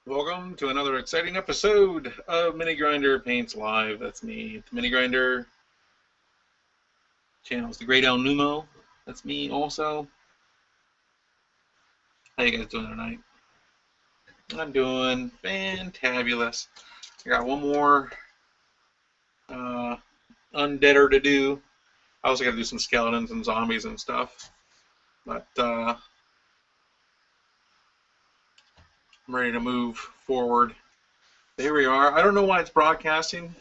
Welcome to another exciting episode of MiniGrinder Paints Live. That's me. The MiniGrinder channel is the Great El Numo. That's me also. How you guys doing tonight? I'm doing fantabulous. I got one more undeader to do. I also got to do some skeletons and zombies and stuff. But I'm ready to move forward. There we are. I don't know why it's broadcasting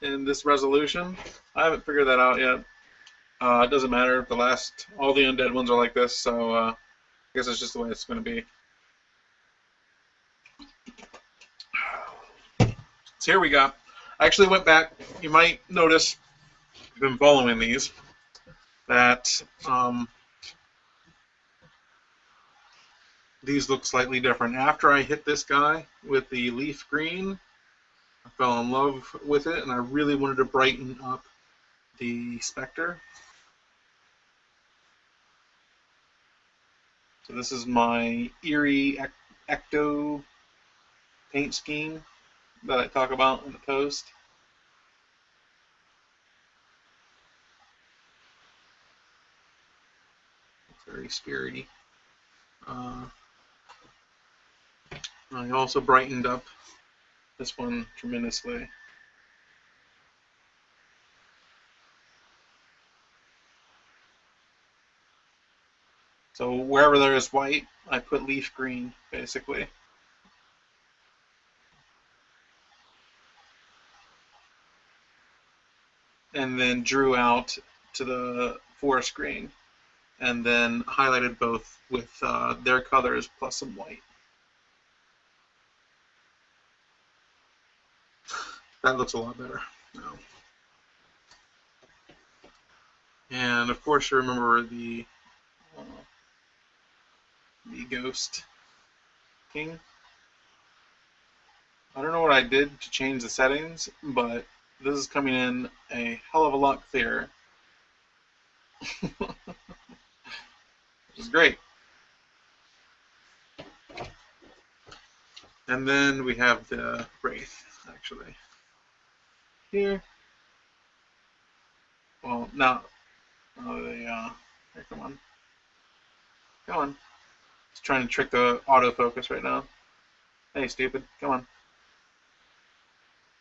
in this resolution. I haven't figured that out yet. It doesn't matter. All the undead ones are like this, so I guess it's just the way it's going to be. So here we go. I actually went back. You might notice, if you've been following these, that these look slightly different. After I hit this guy with the leaf green, I fell in love with it, and I really wanted to brighten up the Spectre. So this is my Eerie Ecto paint scheme that I talk about in the post. It's very spirity. I also brightened up this one tremendously. So wherever there is white, I put leaf green, basically. And then drew out to the forest green, and then highlighted both with their colors plus some white. That looks a lot better now. And of course, you remember the Ghost King. I don't know what I did to change the settings, but this is coming in a hell of a lot clearer. Which is great. And then we have the Wraith, actually. Here. Well, now, here, come on. Come on. Just trying to trick the autofocus right now. Hey, stupid. Come on.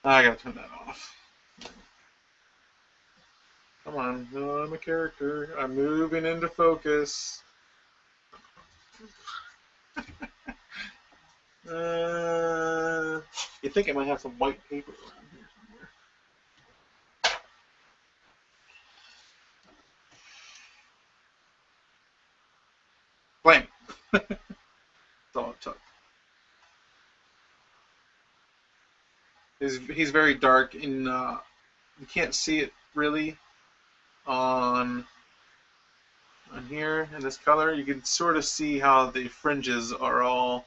I gotta turn that off. Come on. No, I'm a character. I'm moving into focus. You think I might have some white paper around here somewhere. Blank. That's all it took. He's very dark, and you can't see it really on here in this color. You can sort of see how the fringes are all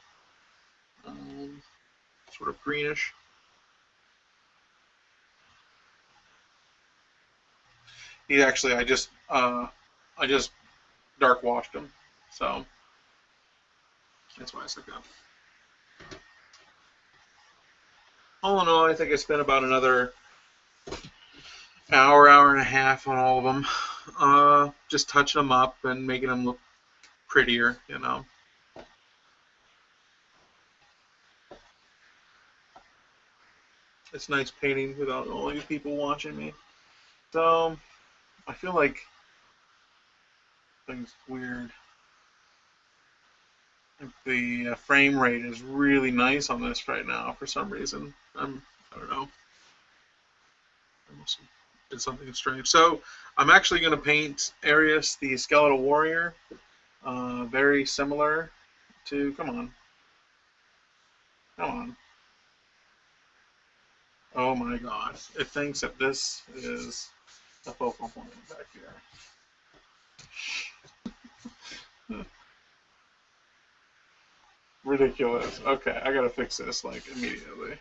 sort of greenish. He actually, I just dark washed him, so that's why I said that. All in all, I think I spent about another hour and a half on all of them, just touching them up and making them look prettier, you know. It's nice painting without all you people watching me. So I feel like things weird. The frame rate is really nice on this right now for some reason. I don't know. I must have did something strange. So I'm actually going to paint Arrius, the Skeletal Warrior. Very similar to. Come on. Come on. Oh my gosh. It thinks that this is the focal point back here. Ridiculous. Okay, I gotta fix this like immediately.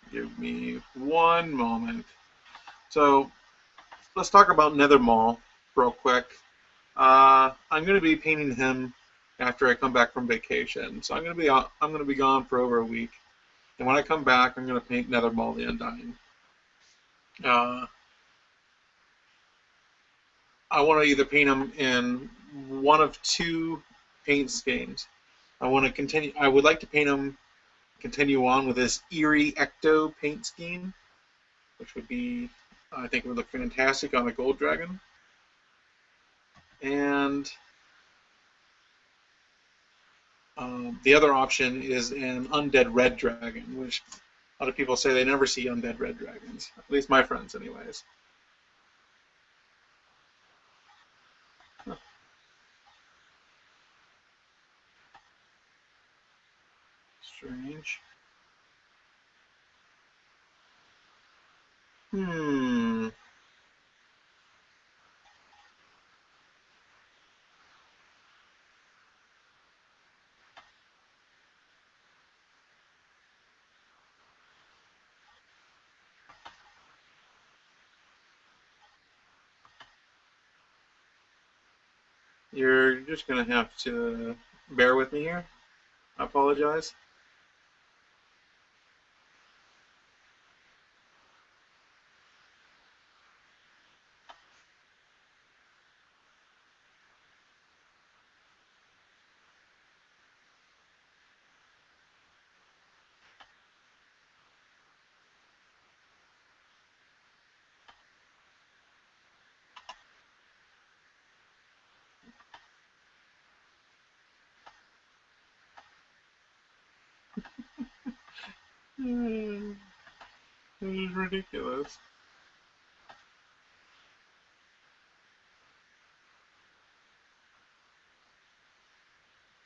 Give me one moment. So let's talk about Nether Mall real quick. I'm going to be painting him after I come back from vacation. So I'm gonna be gone for over a week. And when I come back, I'm gonna paint Netherball the Undying. Uh, I want to either paint him in one of two paint schemes. I want to continue. I would like to paint him, continue on with this eerie ecto paint scheme, which would be, I think, it would look fantastic on a gold dragon. And the other option is an undead red dragon, which a lot of people say they never see undead red dragons. At least my friends, anyways. Huh. Strange. Hmm. You're just gonna have to bear with me here. I apologize. Hmm. This is ridiculous.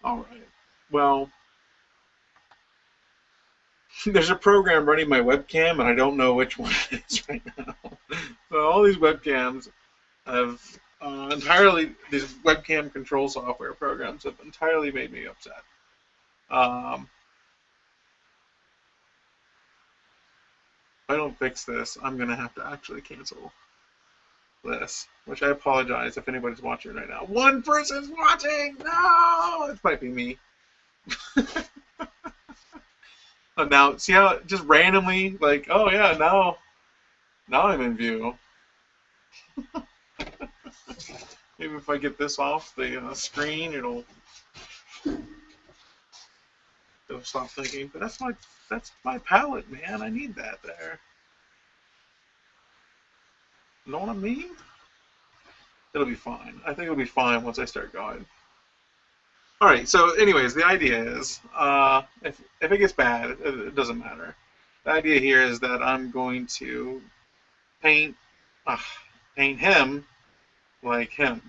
All right. Well, there's a program running my webcam, and I don't know which one it is right now. So all these webcams have these webcam control software programs have entirely made me upset. If I don't fix this, I'm gonna have to actually cancel this, which I apologize if anybody's watching right now. One person's watching. No, it might be me. Now, see how just randomly, like, oh yeah, now I'm in view. Maybe if I get this off the screen, it'll stop thinking. But that's my palette, man. I need that there. You know what I mean? It'll be fine. I think it'll be fine once I start going. All right. So, anyways, the idea is, if it gets bad, it doesn't matter. The idea here is that I'm going to paint uh, paint him like him,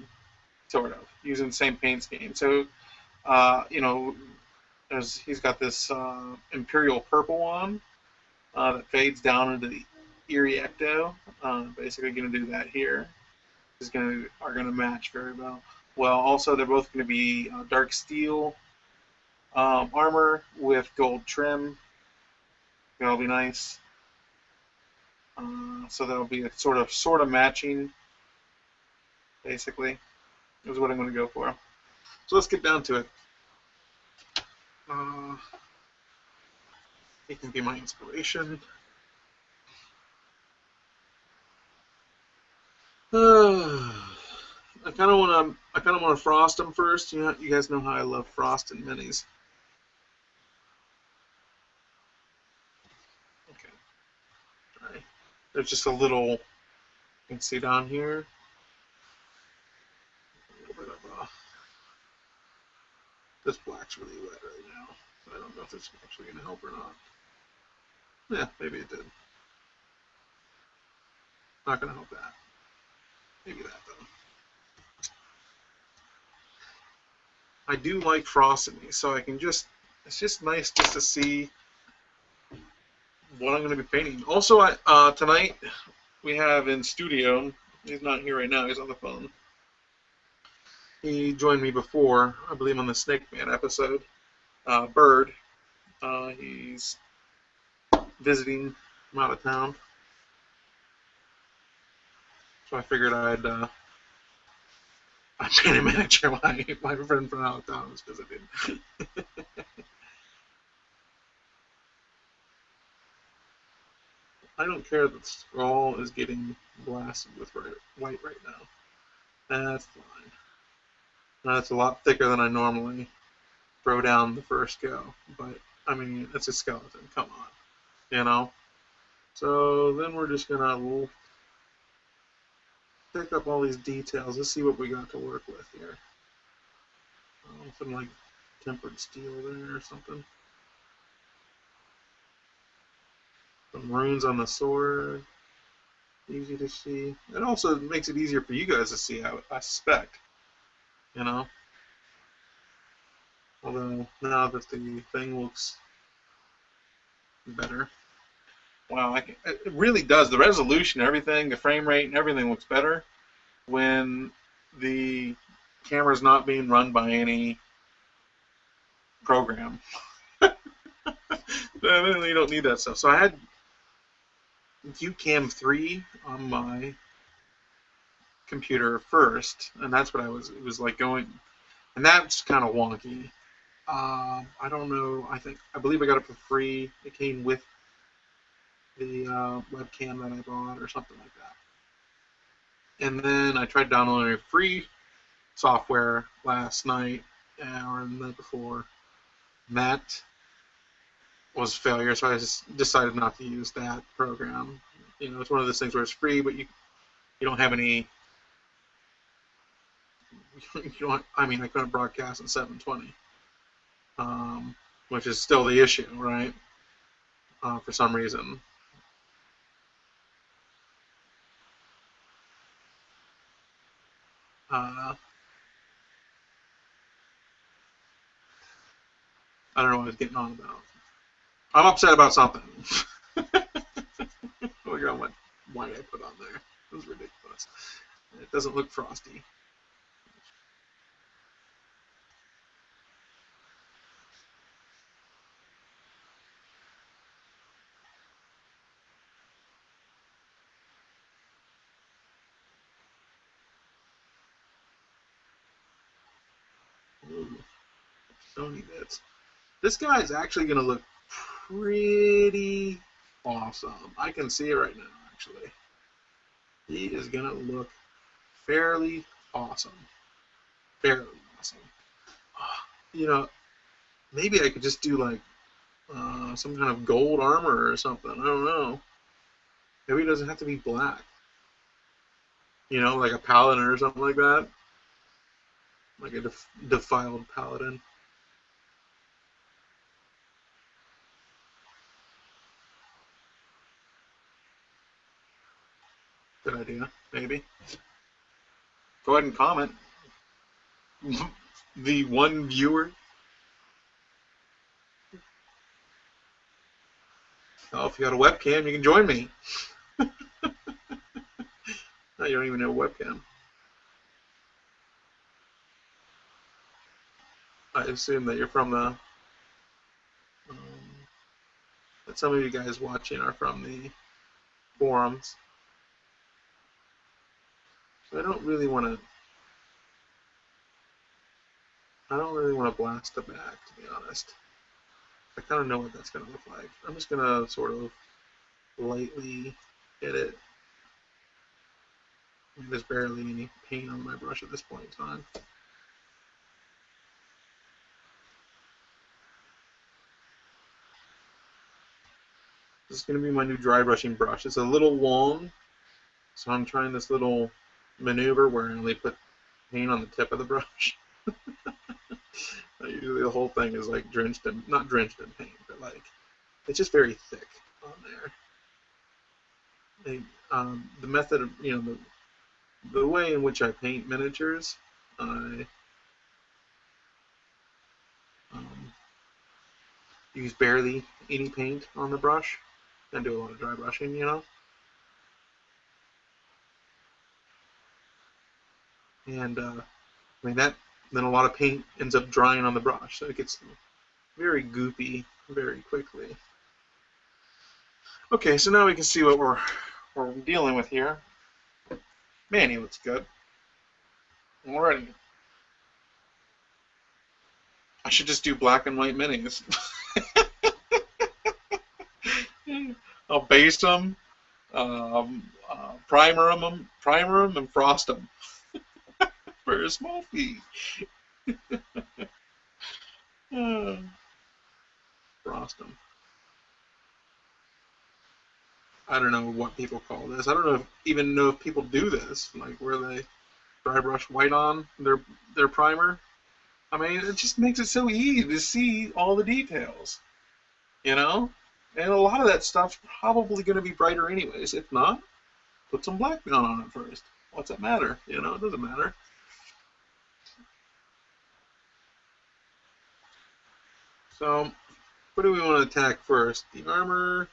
sort of using the same paint scheme. So, you know, he's got this imperial purple on that fades down into the eerie ecto. Basically, going to do that here. Are going to match very well. Well, also they're both going to be dark steel armor with gold trim. That'll be nice. So that'll be a sort of matching. Basically, is what I'm going to go for. So let's get down to it. He can be my inspiration. I kind of want to frost them first. You guys know how I love frosting minis. Okay. All right. There's just a little. You can see down here. A little bit of this black's really wet right now. So I don't know if it's actually going to help or not. Yeah, maybe it did. Not going to help that. Maybe that though. I do like frosting these, so I can just. It's just nice just to see what I'm going to be painting. Also, tonight we have in studio. He's not here right now. He's on the phone. He joined me before, I believe, on the Snake Man episode. Bird. He's visiting from out of town, so I figured I'd I painted miniature my friend from out of town was because I didn't. I don't care that the scroll is getting blasted with white right now. That's fine. That's a lot thicker than I normally throw down the first go. But, I mean, it's a skeleton. Come on. You know? So then we're just going to pick up all these details. Let's see what we got to work with here. Something like tempered steel there or something. Some runes on the sword. Easy to see. It also makes it easier for you guys to see, I suspect. You know? Although, now that the thing looks better. Wow, it really does. The resolution, everything, the frame rate, and everything looks better when the camera's not being run by any program. You don't need that stuff. So I had UCam 3 on my computer first, and that's what it was like going, and that's kind of wonky. I don't know. I believe I got it for free. It came with the webcam that I bought or something like that. And then I tried downloading free software last night or the night before. And that was a failure, so I just decided not to use that program. You know, it's one of those things where it's free, but you don't have any. You don't. I mean, I couldn't broadcast in 720, which is still the issue, right? For some reason. I don't know what I was getting on about. I'm upset about something. Look at what white I put on there. It was ridiculous. It doesn't look frosty. Ooh, Sony bits. This guy is actually going to look pretty awesome. I can see it right now, actually. He is going to look fairly awesome. Fairly awesome. You know, maybe I could just do like some kind of gold armor or something. I don't know. Maybe it doesn't have to be black. You know, like a paladin or something like that. Like a defiled paladin. Good idea, maybe. Go ahead and comment. The one viewer. Oh, if you got a webcam, you can join me. No, you don't even have a webcam. I assume that you're from the. That some of you guys watching are from the forums. So I don't really want to. I don't really want to blast the back, to be honest. I kind of know what that's going to look like. I'm just going to sort of lightly hit it. There's barely any paint on my brush at this point in time. This is going to be my new dry brushing brush. It's a little long, so I'm trying this little maneuver where I only put paint on the tip of the brush. Usually the whole thing is like not drenched in paint, but like it's just very thick on there. The method of, the way in which I paint miniatures, I use barely any paint on the brush and do a lot of dry brushing, and I mean then a lot of paint ends up drying on the brush, so it gets very goopy very quickly. Okay, so now we can see what we're dealing with here. Man, he looks good. Alrighty. I should just do black and white minis. I'll base them, primer them, and frost them for a small fee. Frost them. I don't know what people call this. I don't even know if people do this, like where they dry brush white on their primer. I mean, it just makes it so easy to see all the details, you know? And a lot of that stuff's probably going to be brighter anyways. If not, put some black down on it first. What's that matter? You know, it doesn't matter. So, what do we want to attack first? The armor.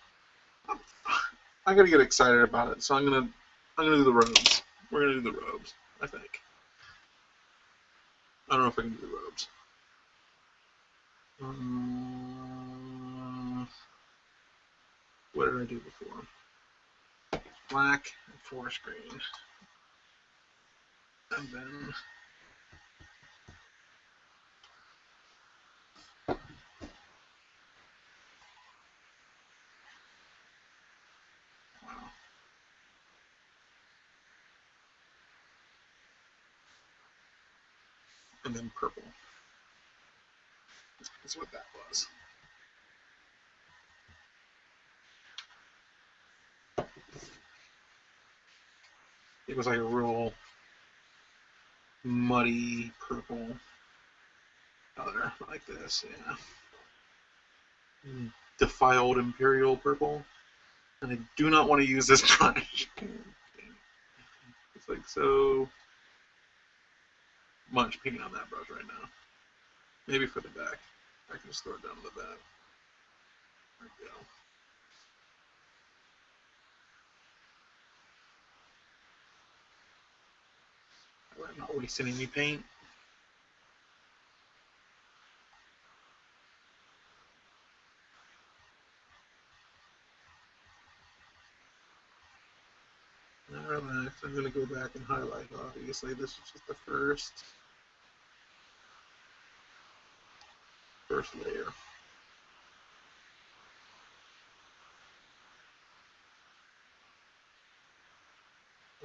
I gotta get excited about it, so I'm gonna do the robes. We're gonna do the robes, I think. I don't know if I can do the robes. What did I do before? Black and forest green. And then wow. And then purple. That's what that was. It was like a real muddy purple color like this, yeah. Defiled imperial purple. And I do not want to use this brush. It's like so much paint on that brush right now. Maybe for the back. I can just throw it down to the back. There we go. I'm not wasting any paint. Now relax. I'm going to go back and highlight. Obviously, this is just the first layer.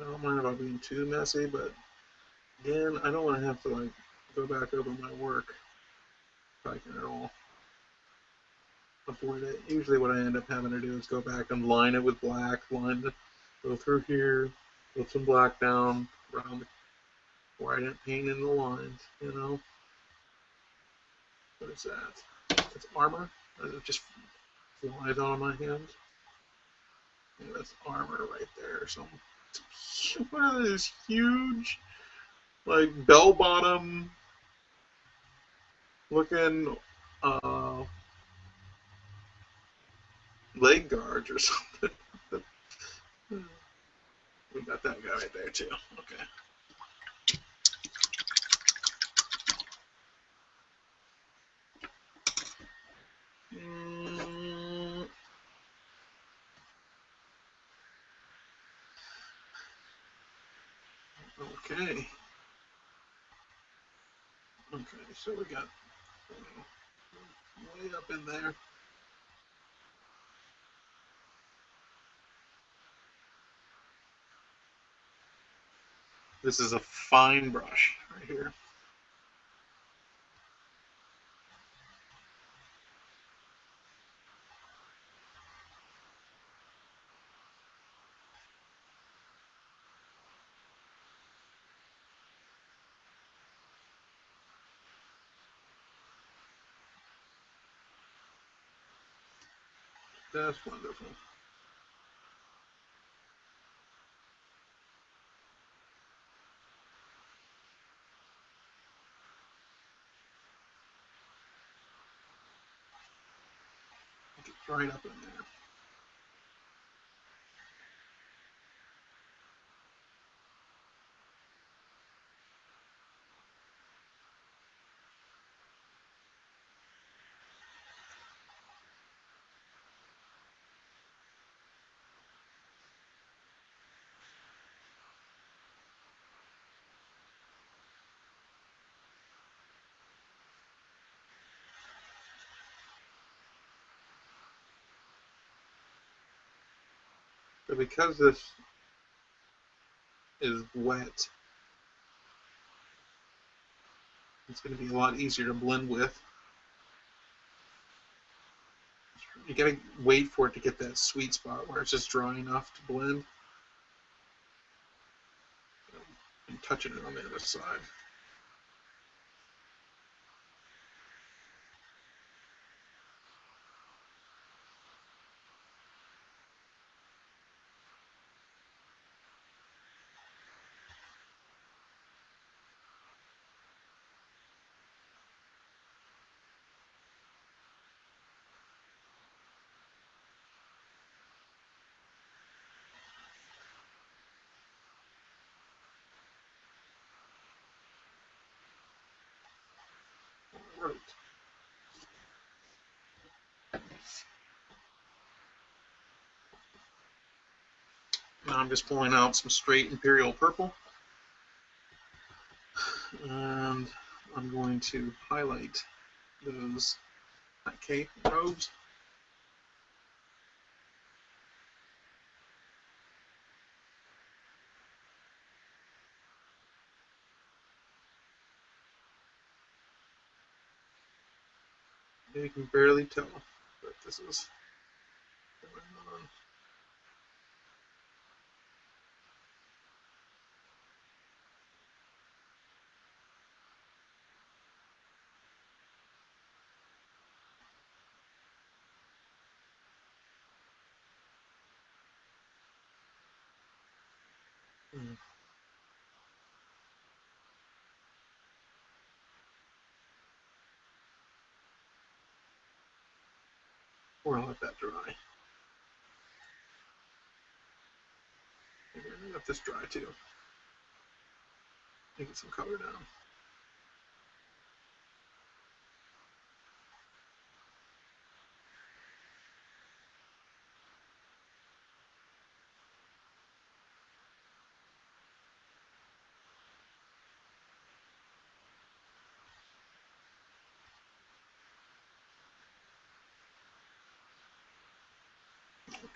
I don't mind about being too messy, but again, I don't want to have to like go back over my work if I can at all avoid it. Usually, what I end up having to do is go back and line it with black, go through here, put some black down around where I didn't paint in the lines. You know, what is that? It's armor. It just flies on my hands. Yeah, that's armor right there. So one of those huge, like bell bottom looking leg guards or something. We got that guy right there too. Okay. Okay. Okay, so we got way up in there. This is a fine brush right here. That's wonderful. Get right up in there. But because this is wet, it's going to be a lot easier to blend with. You got to wait for it to get that sweet spot where it's just dry enough to blend. And touching it on the other side. Right. Now I'm just pulling out some straight Imperial Purple. And I'm going to highlight those cape robes. You can barely tell that this is going on. Or I'll let that dry. Let this dry too. Get some color down.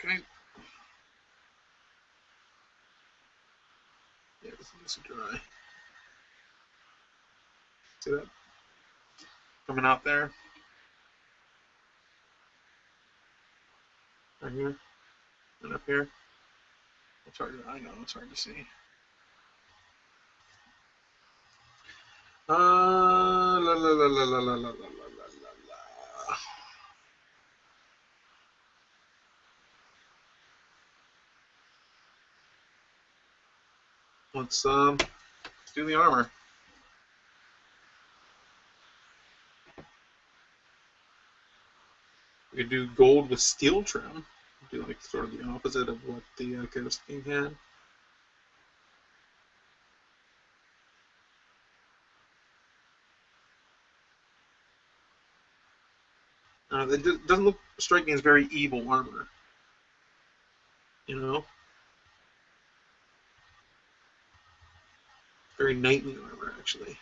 Okay. Yeah, this needs to dry. See that? Coming out there. Right here. And up here. It's hard to, I know, it's hard to see. La la la la la la la la la. Let's do the armor. We could do gold with steel trim. Do like sort of the opposite of what the Ghost King had. It doesn't look strike me as very evil armor. You know, very knightly armor actually.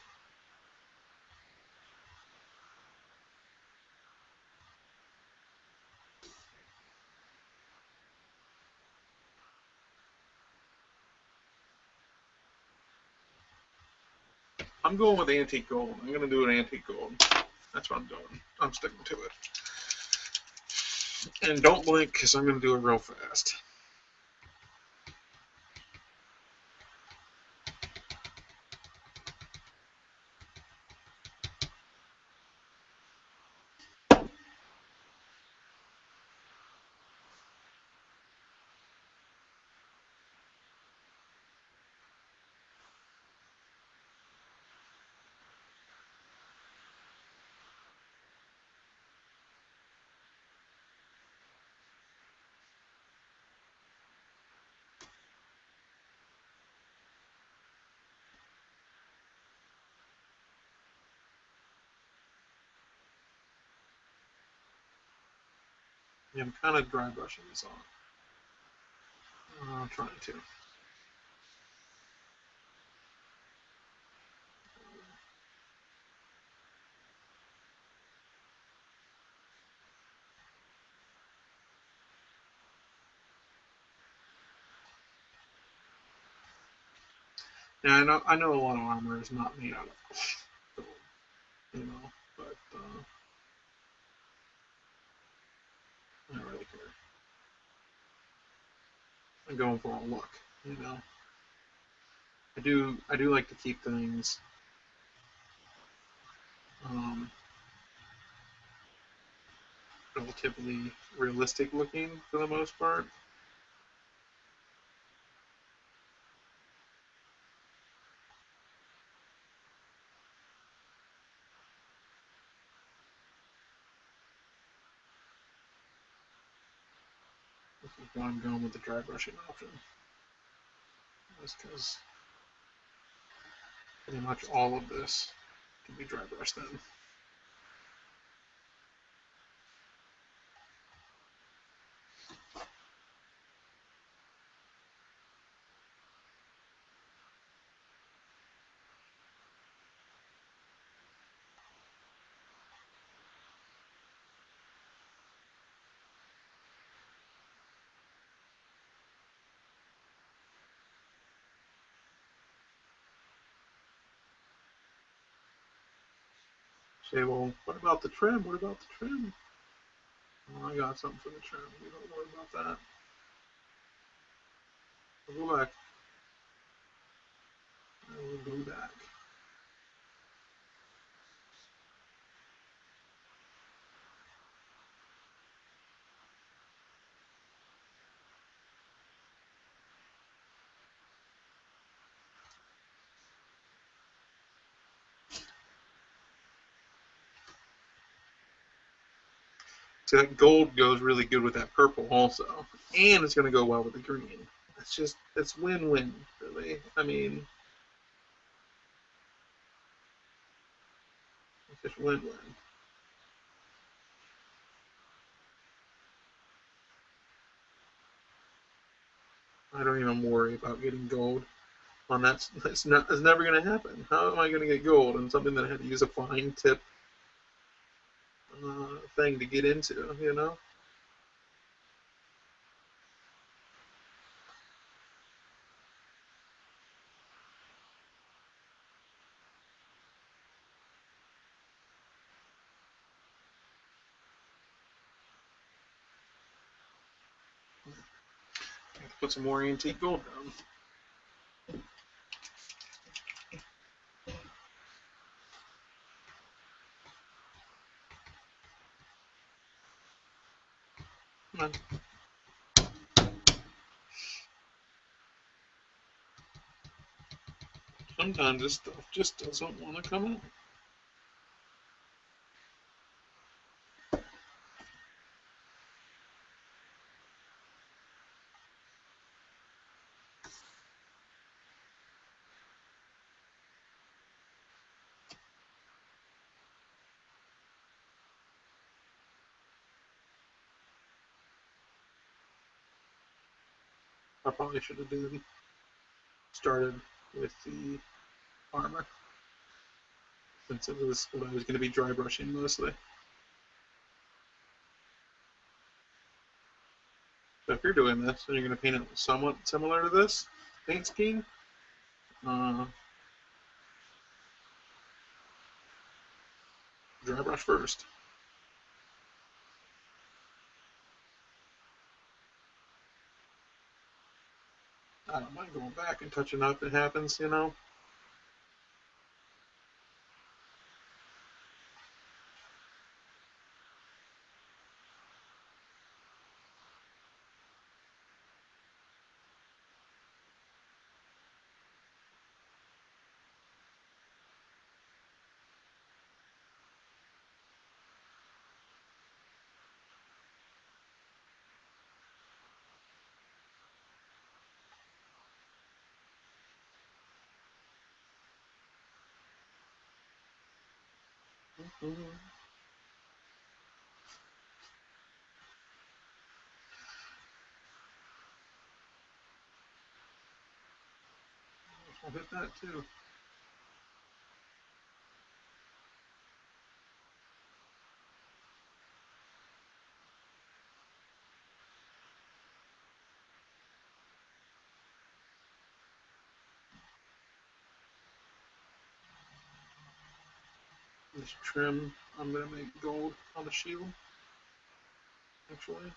I'm going with antique gold. I'm going to do an antique gold. That's what I'm doing. I'm sticking to it. And don't blink because I'm going to do it real fast. Yeah, I'm kind of dry brushing this off. I'm trying to. Yeah, I know a lot of armor is not made out of gold, you know, but I don't really care. I'm going for a look, you know. I do like to keep things um, relatively realistic looking for the most part. This is why I'm going with the dry brushing option. Just because pretty much all of this can be dry brushed then. Say, well, what about the trim? What about the trim? Oh, I got something for the trim. We don't worry about that. We'll go back. We'll go back. So that gold goes really good with that purple also. And it's going to go well with the green. It's win-win, really. I mean, it's just win-win. I don't even worry about getting gold on that. It's never going to happen. How am I going to get gold on something that I had to use a fine tip thing to get into, you know? I have to put some more antique gold down. Come on. Sometimes this stuff just doesn't want to come out. I probably should have started with the armor since it was what I was going to be dry brushing mostly. So if you're doing this and you're going to paint it somewhat similar to this paint scheme, uh, dry brush first. I don't mind going back and touching up. It happens, you know. Mm-hmm. I'll hit that too. This trim, I'm gonna make gold on the shield. Actually,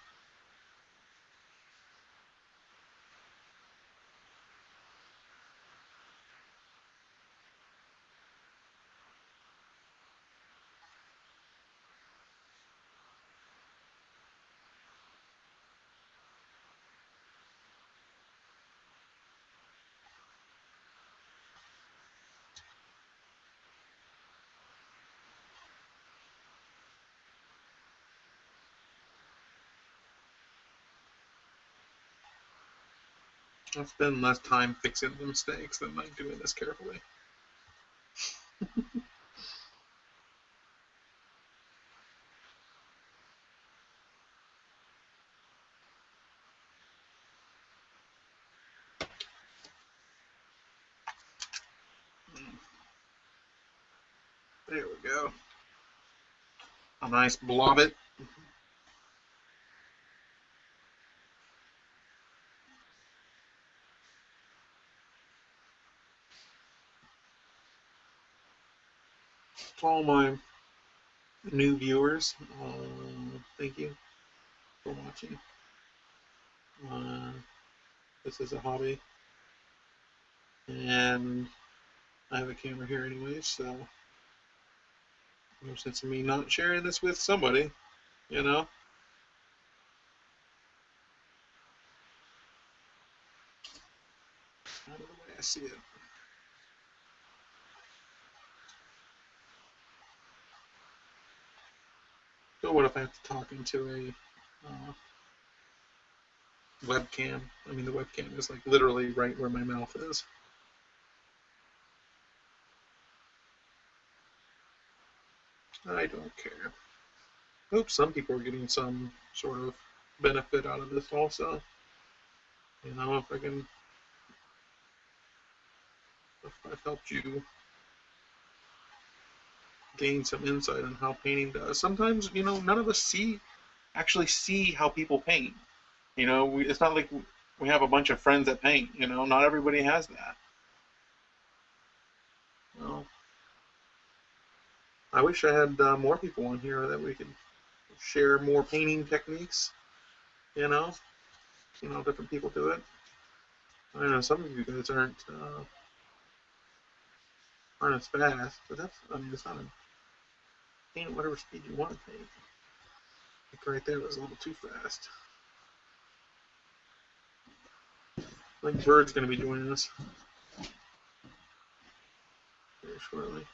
I'll spend less time fixing the mistakes than like doing this carefully. There we go. A nice blobbit. To all my new viewers, thank you for watching. This is a hobby, and I have a camera here anyway, so no sense in me not sharing this with somebody, you know? Out of the way I see it. So what if I have to talk into a webcam? I mean, the webcam is like literally right where my mouth is. I don't care. Hope some people are getting some sort of benefit out of this also. You know, if I've helped you gain some insight on how painting does. Sometimes, you know, none of us actually see how people paint. You know, it's not like we have a bunch of friends that paint. You know, not everybody has that. Well, I wish I had more people on here that we could share more painting techniques. You know, different people do it. I know some of you guys aren't as fast, but I mean, it's not a paint at whatever speed you want to paint. Like right there was a little too fast. I think Bird's going to be joining us very shortly.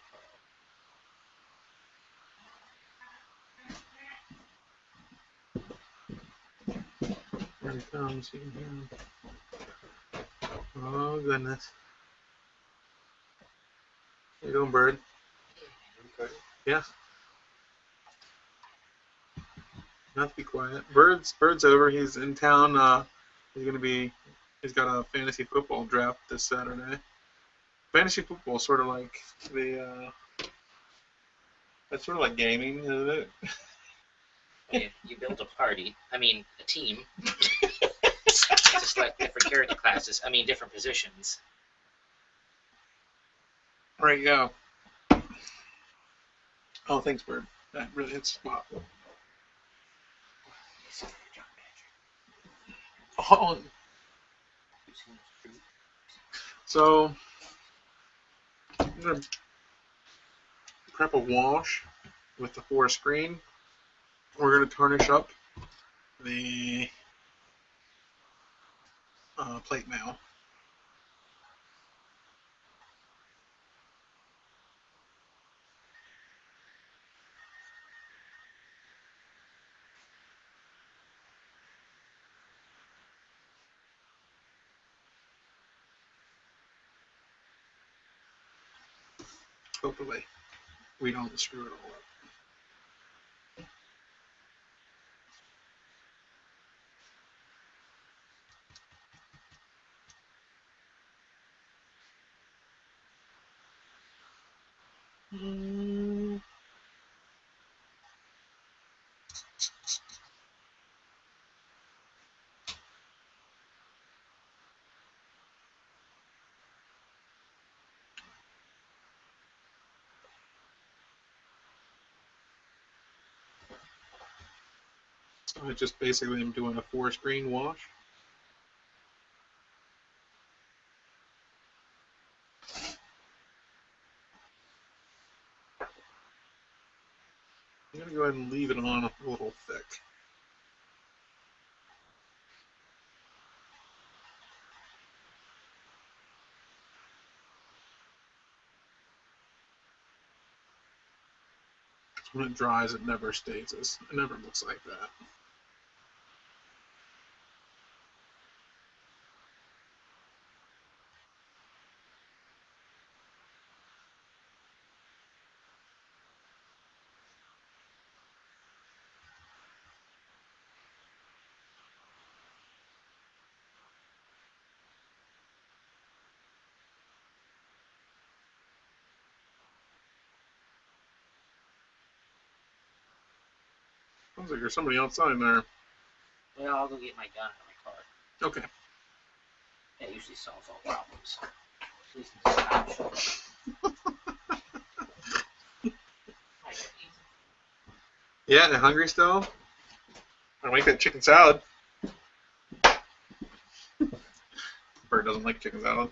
Here he comes. You can hear him. Oh, goodness. How you doing, Bird? Yeah. Not to be quiet. Bird's over. He's in town. He's got a fantasy football draft this Saturday. Fantasy football is sort of like that's sort of like gaming, isn't it? You build a team, just like different character classes, different positions. There you go. Oh, thanks, Bird. That really hits the spot. Oh. So, I'm going to prep a wash with the forest green. We're going to tarnish up the plate mail. Hopefully, we don't screw it all up. So I just basically am doing a forest green wash. I'm going to go ahead and leave it on a little thick. When it dries, it never stays as, it never looks like that. Sounds like there's somebody outside there. Well, I'll go get my gun out of my car. Okay. That usually solves all problems. At least in this time show. Yeah, and hungry still? I'll make that chicken salad. Bird doesn't like chicken salad.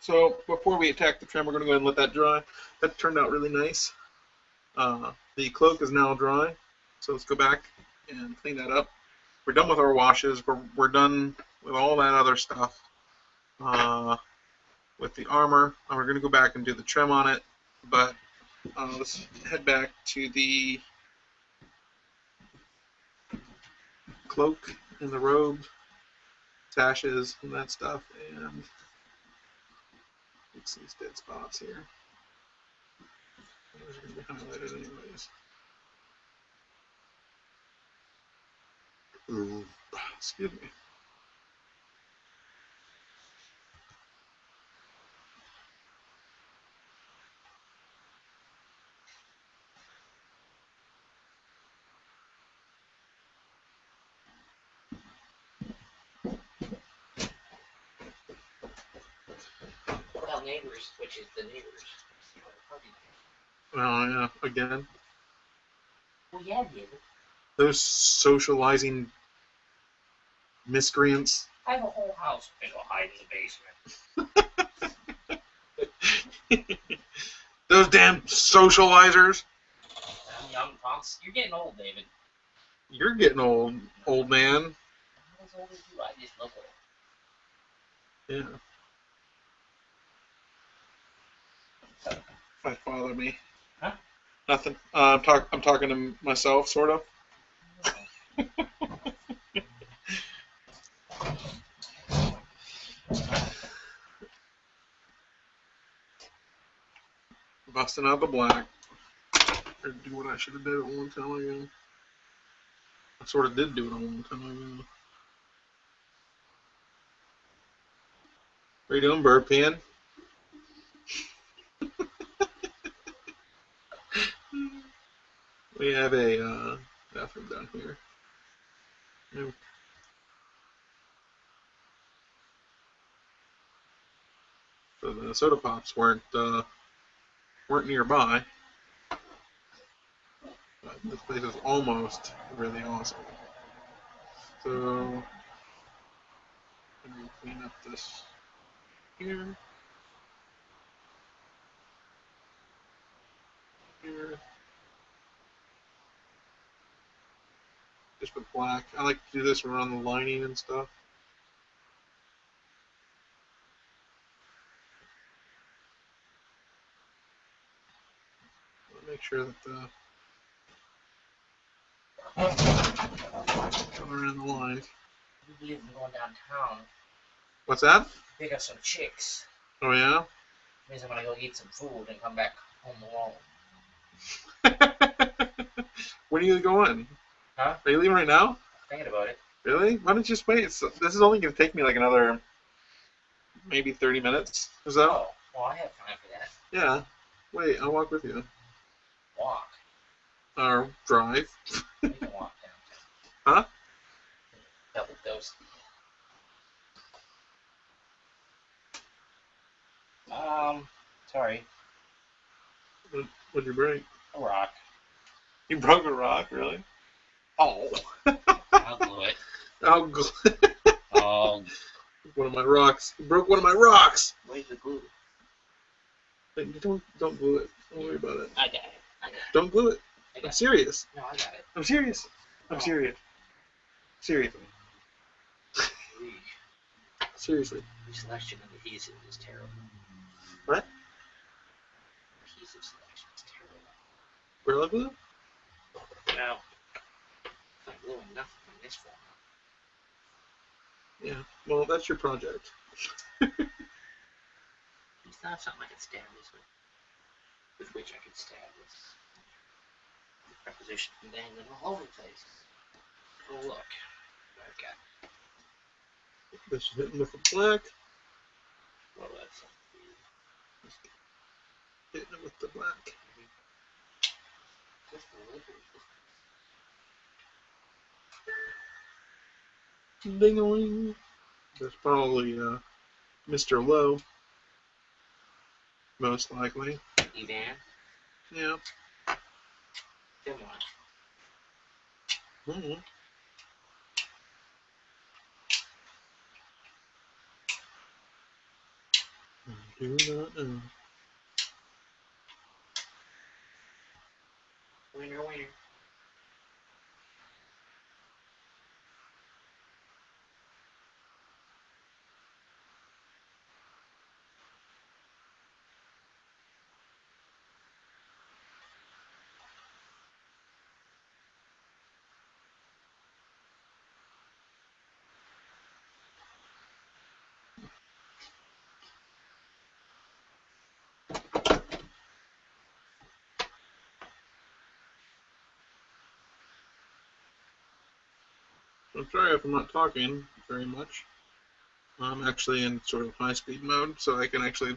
So before we attack the trim, we're going to go ahead and let that dry. That turned out really nice. The cloak is now dry, so let's go back and clean that up. We're done with our washes. We're done with all that other stuff. With the armor, we're going to go back and do the trim on it. But let's head back to the cloak and the robe, sashes, and that stuff, and fix these dead spots here. Those are going to be highlighted anyways. Ooh, excuse me. What about neighbors, which is the neighbors? Oh, yeah, again. Well, yeah, David. Those socializing miscreants. I have a whole house. Maybe I'll hide in the basement. Those damn socializers. I'm young, Ponce. You're getting old, David. You're getting old, old man. I'm not as old as you. I just look old. Yeah. Might bother me. Huh? Nothing. I'm talking to myself, sort of. Busting out the black. Or do what I should have did a long time ago. I sort of did do it a long time ago. What are you doing, bird pen? We have a bathroom down here. No. So the soda pops weren't nearby. But this place is almost really awesome. So I'm going to clean up this here. Here. Just with black. I like to do this around the lining and stuff. Make sure that the color in the line. We believe in going downtown. What's that? Pick up some chicks. Oh yeah. Means I'm gonna go eat some food and come back home alone. When are you going? Huh? Are you leaving right now? Thinking about it. Really? Why don't you just wait? This is only going to take me like another maybe 30 minutes. Is that? Oh, well, I have time for that. Yeah. Wait, I'll walk with you. Walk. Or drive. We can walk downtown. Huh? Double dose. Sorry. What'd you break? A rock. You broke a rock, really? Oh. I'll glue it. Oh, Oh. one of my rocks. You broke one of my rocks. Where's the glue? But you don't glue it. Don't worry about it. I got it. Don't glue it. I'm serious. No, I got it. I'm serious. I'm serious. Seriously. Seriously. The selection of adhesive is terrible. What? Adhesive selection is terrible. Gorilla glue? No. I'm not gluing nothing in this form. Yeah. Well, that's your project. It's not something I can stab this with which I can stab this. The preposition dangling all over the place. Oh, look. I've got. This is hitting with the black. Well, that's Hitting it with the black. just a little bit. Ding-a-ling. That's probably Mr. Lowe. Most likely. Evan? Yeah. Come on. Mm-hmm. I do not know. Winner, winner. I'm sorry if I'm not talking very much. I'm actually in sort of high-speed mode, so I can actually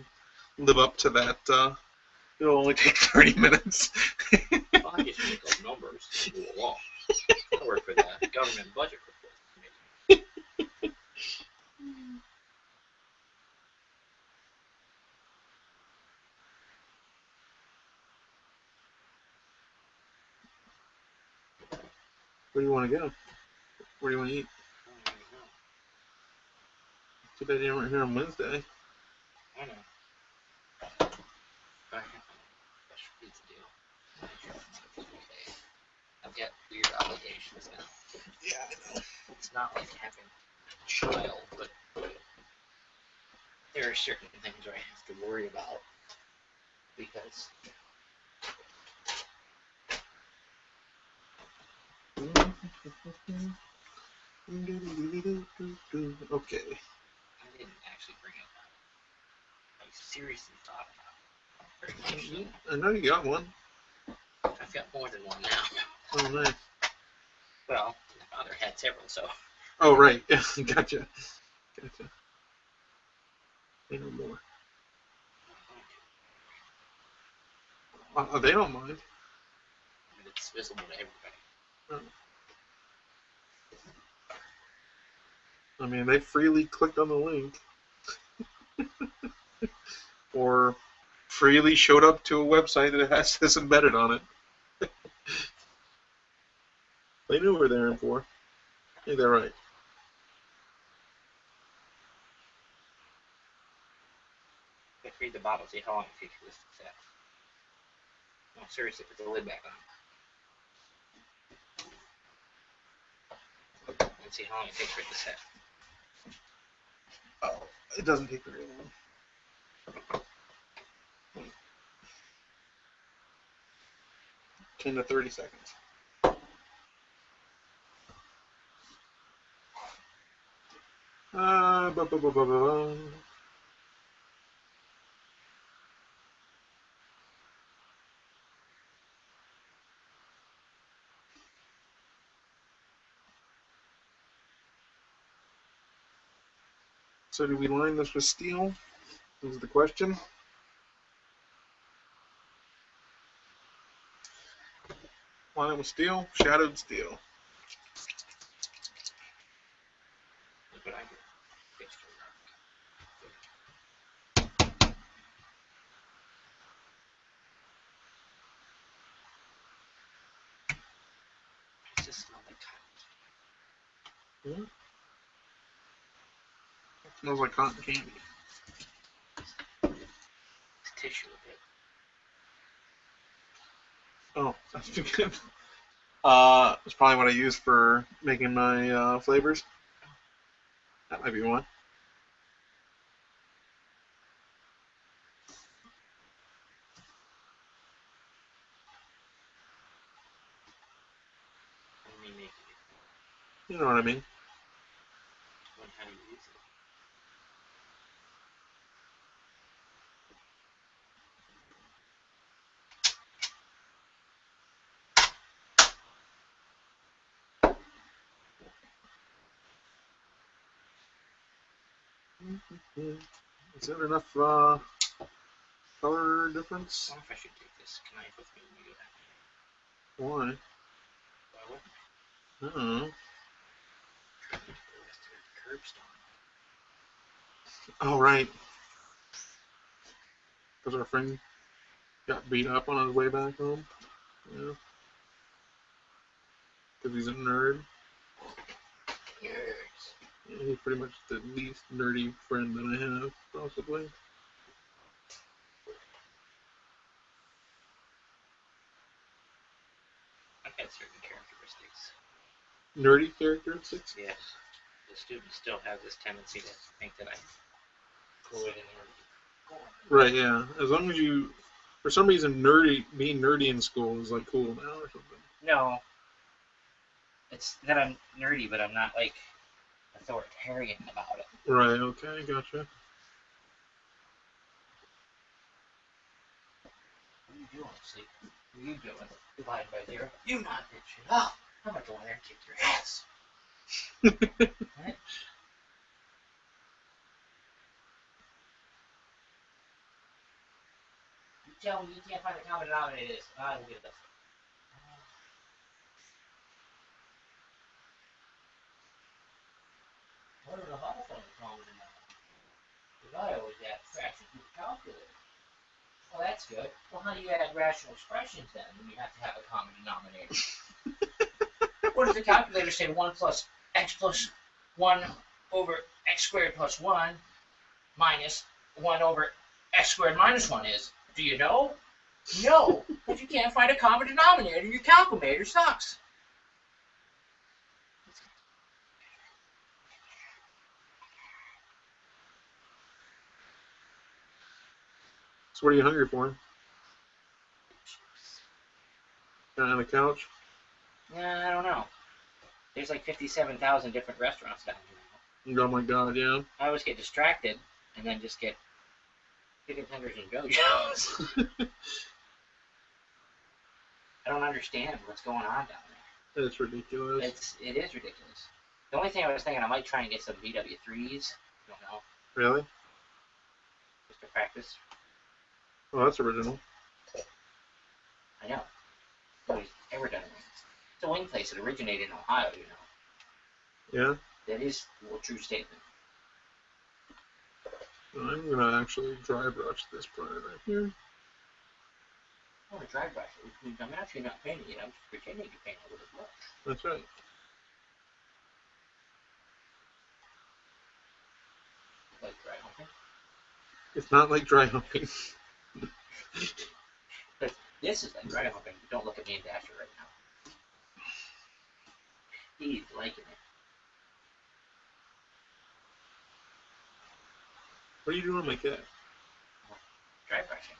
live up to that. It'll only take 30 minutes. Well, I just make up numbers and go along. I work for the government budget report. Where do you want to go? Where do you want to eat? I don't even know. Too bad you weren't here on Wednesday. I know. I have a special pizza deal. Okay. I've got weird obligations now. Yeah, I know. It's not like having a child, but there are certain things where I have to worry about because Okay. I didn't actually bring it up. I seriously thought about it. Very much so. I know you got one. I've got more than one now. Oh, nice. Well, my father had several, so. Oh, right. Gotcha. They know more. They don't mind. But it's visible to everybody. Oh. I mean, they freely clicked on the link. Or freely showed up to a website that has this embedded on it. They knew what they're in for. I think they're right. Let's read the bottle, see how long it takes for this to set. No, seriously, put the lid back on. And see how long it takes for it to set. Oh, it doesn't take very long. 10 to 30 seconds. Ba, ba, ba, ba, ba. So do we line this with steel? Is the question. Line it with steel? Shadowed steel. Look what I do. Fixture. does smell like cotton. Yeah. It smells like cotton candy. It's tissue a bit. Oh, that's too good. It's probably what I use for making my flavors. That might be one. Let me make it. You know what I mean? Learn how to use it. Is there enough color difference? I wonder if I should take this knife with me when we go down here. Why? Why wouldn't I? I don't know. The rest of the curbstone. Oh, right. Because our friend got beat up on his way back home. Yeah. Because he's a nerd. Yes. Yeah, he's pretty much the least nerdy friend that I have, possibly. I've got certain characteristics. Nerdy characteristics? Yes. The students still have this tendency to think that I'm cooler than they're Right, yeah. As long as you, for some reason, being nerdy in school is like cool now or something. No. It's that I'm nerdy, but I'm not like authoritarian about it. Right, okay, gotcha. What are you doing, sleep? What are you doing? Divided by zero. You not bitching. Oh, I'm gonna go in there and kick your ass. Right? You tell me you can't find the common denominator. I will get this. What are the hard things common denominator? Because I always add fractions with the calculator. Well, that's good. Well, how do you add rational expressions then when you have to have a common denominator? What does the calculator say 1 plus x plus 1 over x squared plus 1 minus 1 over x squared minus 1 is? Do you know? No, but you can't find a common denominator. Your calculator sucks. So what are you hungry for? On the couch? I don't know. There's like 57,000 different restaurants down here now. Oh my god, yeah. I always get distracted and then just get chicken tenders and JoJo's. I don't understand what's going on down there. That's ridiculous. It is ridiculous. The only thing I was thinking, I might try and get some BW3s. Don't know. Really? Just to practice. Oh, that's original. I know. Nobody's ever done it. It's a wing place that originated in Ohio, you know. Yeah? That is a true statement. I'm gonna actually dry brush this part right here. Oh, a dry brush. I'm actually not painting it. I'm just pretending to paint it with a brush. That's right. Like dry humping. It's not like dry humping. But this is like dry humping. Don't look at me and Dasher right now. He's liking it. What are you doing like that? Dry brushing.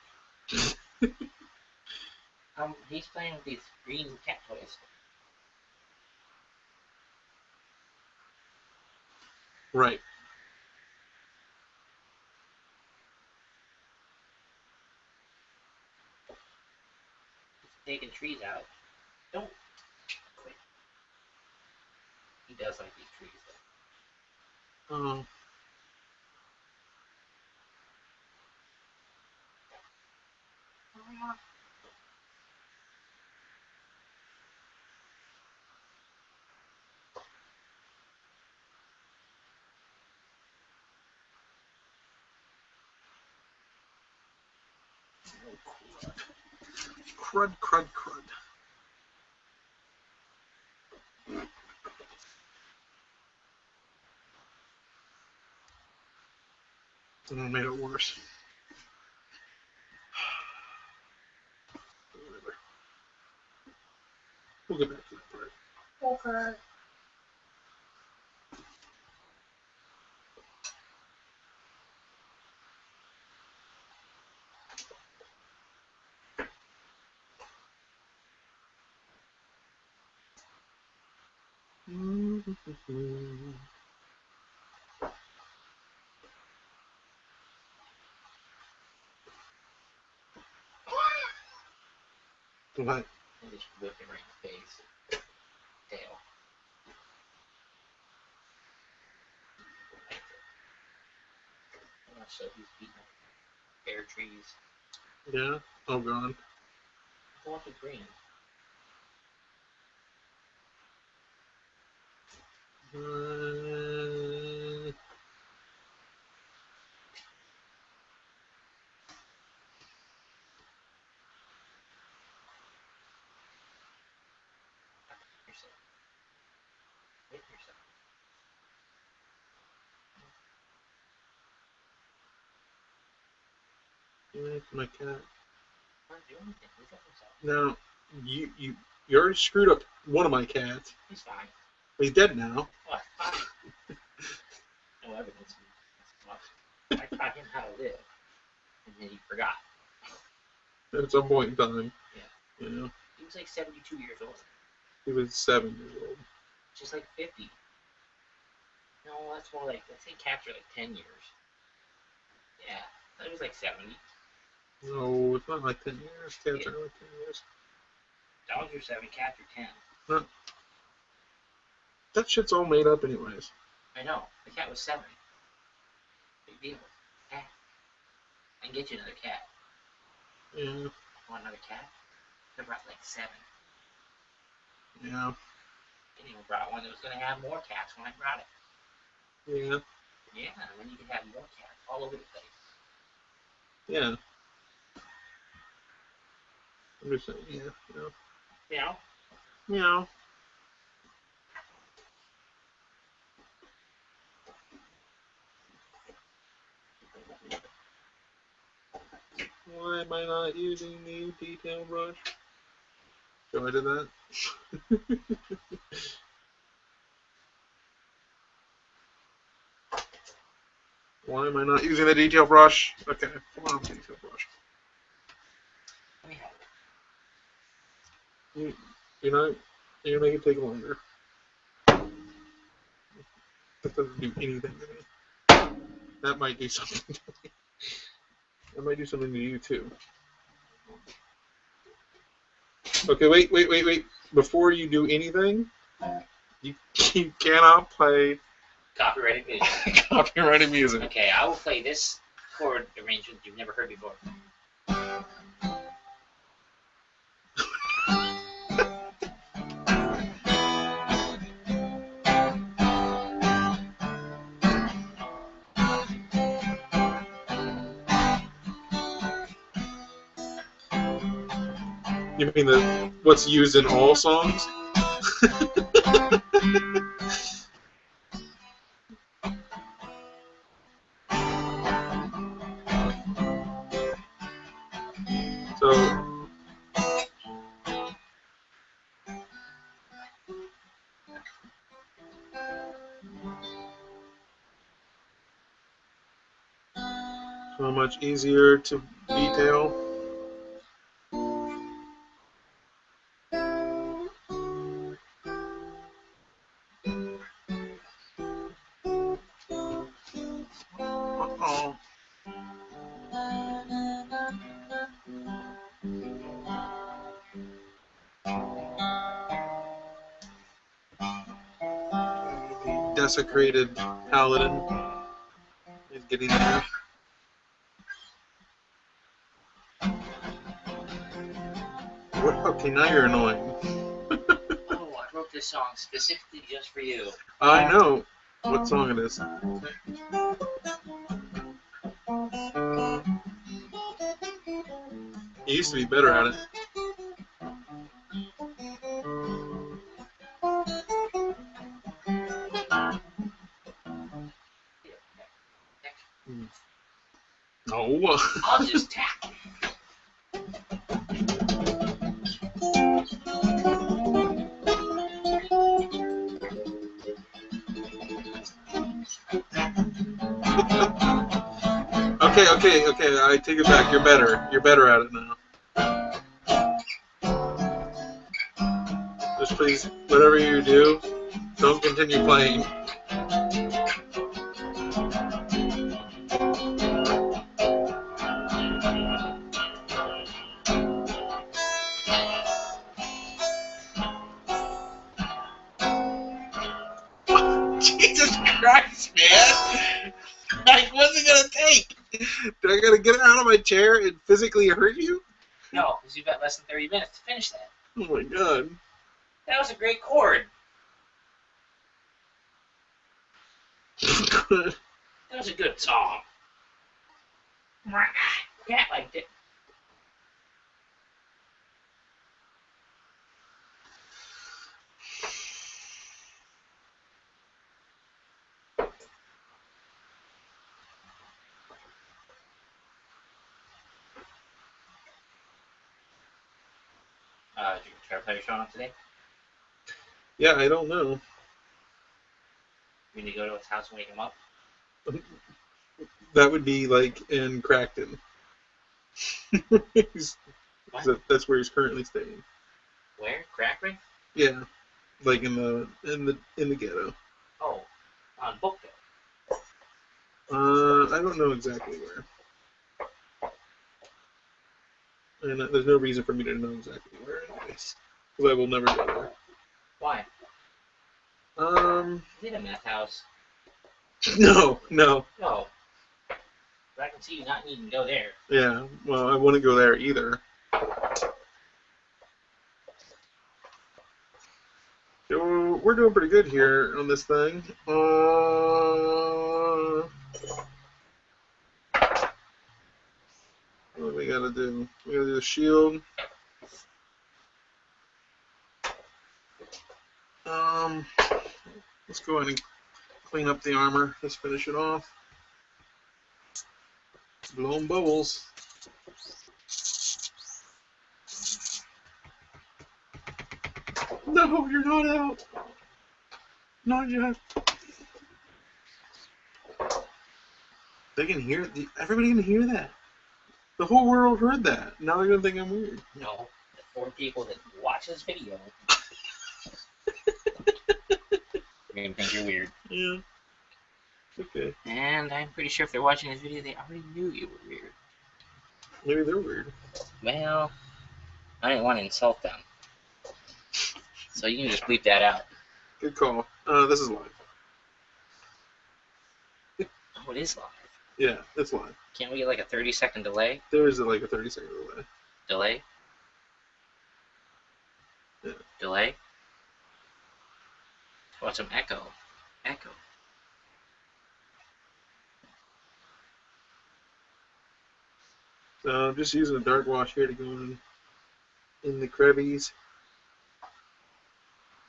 He's playing with these green cat toys. Right. He's taking trees out. Don't quit. He does like these trees though. Oh. Crud, crud, crud. And I made it worse. Whatever. We'll get back to that part. Okay. What? I just whipped him right in the face. Tail. So he's beating up bare trees. Yeah? Oh, God. I want the green. Yourself. Hit yourself. My cat. Not do anything. Look at himself. No, you already screwed up one of my cats. He's fine. He's dead now. What? Fine. No evidence. I taught him how to live, and then he forgot. At some point in time. Yeah. You know, He was like 72 years old. he was 7 years old. Just like 50. No, that's more like, I think cats are like 10 years. Yeah, that was like 70. No, it's not like 10 years. Cats are like 10 years. Dogs are 7, cats are 10. No. That shit's all made up anyways. I know. The cat was 7. Big deal. Cat. I can get you another cat. Yeah. Want another cat? I brought like 7. Yeah. And even brought one that was going to have more cats when I brought it. Yeah. Yeah, and then you can have more cats all over the place. Yeah. I'm just saying, yeah. You know? Meow. Why am I not using the detail brush? So I did that. Why am I not using the detail brush? Okay, come on, detail brush. Let me have You're gonna make it take longer. That doesn't do anything to me. That might do something to me. That might do something to you too. Okay, wait. Before you do anything, you cannot play copyrighted music. copyrighted music. Okay, I will play this chord arrangement you've never heard before. You mean what's used in all songs? So much easier to detail. Uh-oh. Desecrated paladin is getting there. What? Okay, now you're annoying. Oh, I wrote this song specifically just for you. I know what song it is. You used to be better at it. What? I'll just tack. Okay. I take it back. You're better. You're better at it now. Just please, whatever you do, don't continue playing. Jesus Christ, man! Like, what's it gonna take? Do I gotta get out of my chair and physically hurt you? No, because you've got less than 30 minutes to finish that. Oh my god. That was a great chord. That was a good song. Yeah, I liked it. Did you try to play your show on today? Yeah, I don't know. You need to go to his house and wake him up? That would be like in Crackton. That's where he's currently staying. Where? Crackman? Yeah, like in the ghetto. Oh, on Bookville. I don't know exactly where. And there's no reason for me to know exactly where, anyways. Because I will never go there. Why? Um. Is it a meth house? No. No. But I can see you not needing to go there. Yeah. Well, I wouldn't go there either. So we're doing pretty good here on this thing. What do we gotta do? We gotta do the shield. Let's go ahead and clean up the armor. Let's finish it off. Blowing bubbles. No, you're not out. Not yet. They can hear. Everybody can hear that. The whole world heard that. Now they're gonna think I'm weird. No, the 4 people that watch this video are gonna think you're weird. Yeah. Okay. And I'm pretty sure if they're watching this video, they already knew you were weird. Maybe they're weird. Well, I didn't want to insult them. So you can just bleep that out. Good call. This is live. Oh, it is live. Yeah, it's live. Can't we get like a 30-second delay? There is like a 30-second delay. Delay? Yeah. Delay? Oh, some echo. Echo. So I'm just using a dark wash here to go in the crevices.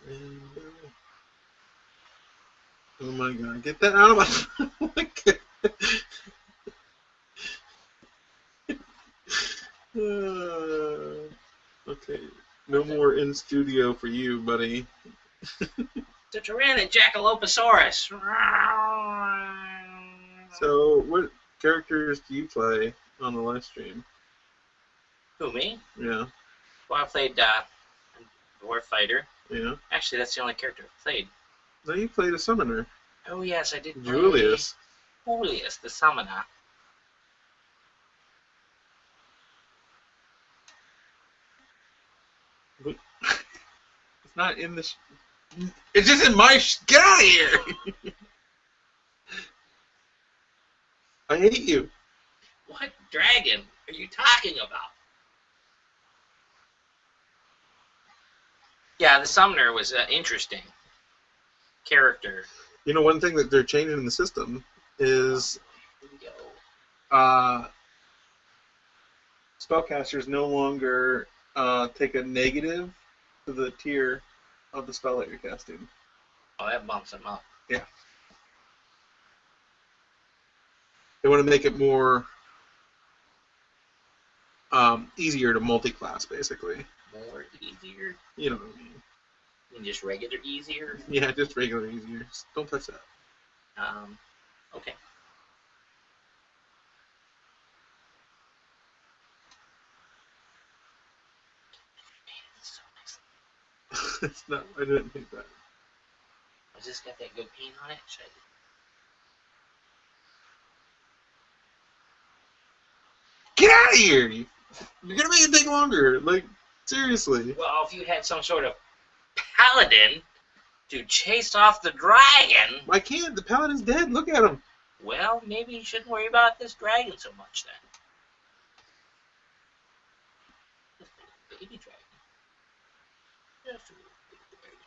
And, oh my god, get that out of my okay, no more in studio for you, buddy. The Tyranid Jackalopesaurus. So, what characters do you play on the live stream? Who, me? Yeah. Well, I played Dwarf Fighter. Yeah. Actually, that's the only character I played. No, you played a summoner. Oh, yes, I did play Julius. Julius, the summoner. It's not in the... It's just in my... Get out of here! I hate you. What dragon are you talking about? Yeah, the summoner was an interesting character. You know, one thing that they're changing in the system is spellcasters no longer take a negative to the tier of the spell that you're casting. Oh, that bumps him up. Yeah. They want to make it more easier to multi-class, basically. More easier? You know what I mean? You mean just regular easier? Yeah, just regular easier. Just don't touch that. Okay. It's not. I didn't think that. Has this got that good paint on it? Should I... Get out of here! You're gonna make it take longer. Like, seriously. Well, if you had some sort of paladin to chase off the dragon... I can't. The paladin's dead. Look at him. Well, maybe you shouldn't worry about this dragon so much then. This baby dragon. Just a little baby dragon.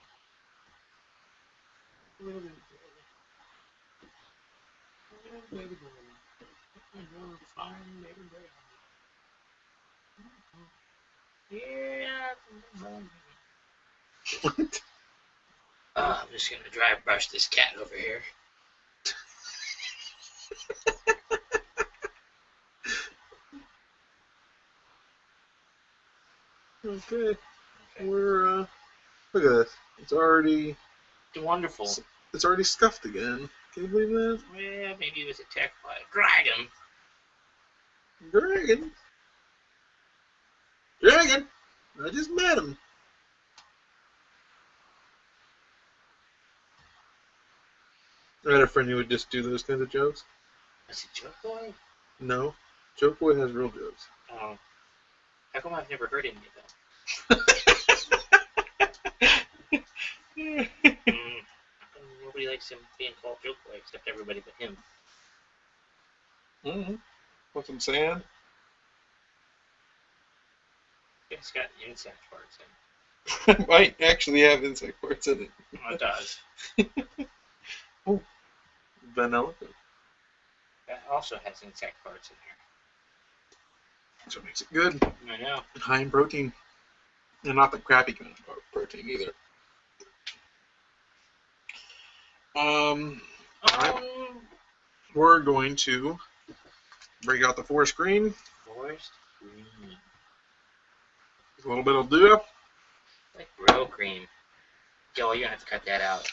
Little baby dragon. Little baby dragon. Little fine baby dragon. Yeah. What? I'm just gonna dry brush this cat over here. Okay. We're look at this. It's already Wonderful. It's already scuffed again. Can you believe that? Well, maybe it was attacked by a dragon. Dragon. Dragon. I just met him. I had a friend who would just do those kinds of jokes. Is it Joke Boy? No. Joke Boy has real jokes. Oh. How come I've never heard any of them? Nobody likes him being called Joke Boy except everybody but him. Mm-hmm. Want some sand? It's got insect parts in It might actually have insect parts in it. it. Oh, it does. Oh, vanilla. That also has insect parts in That's what makes it good. there. I know. High in protein. And not the crappy kind of protein either. Alright. We're going to break out the forest green. Forest green. A little bit will do. Like real cream. Yo, you're gonna have to cut that out.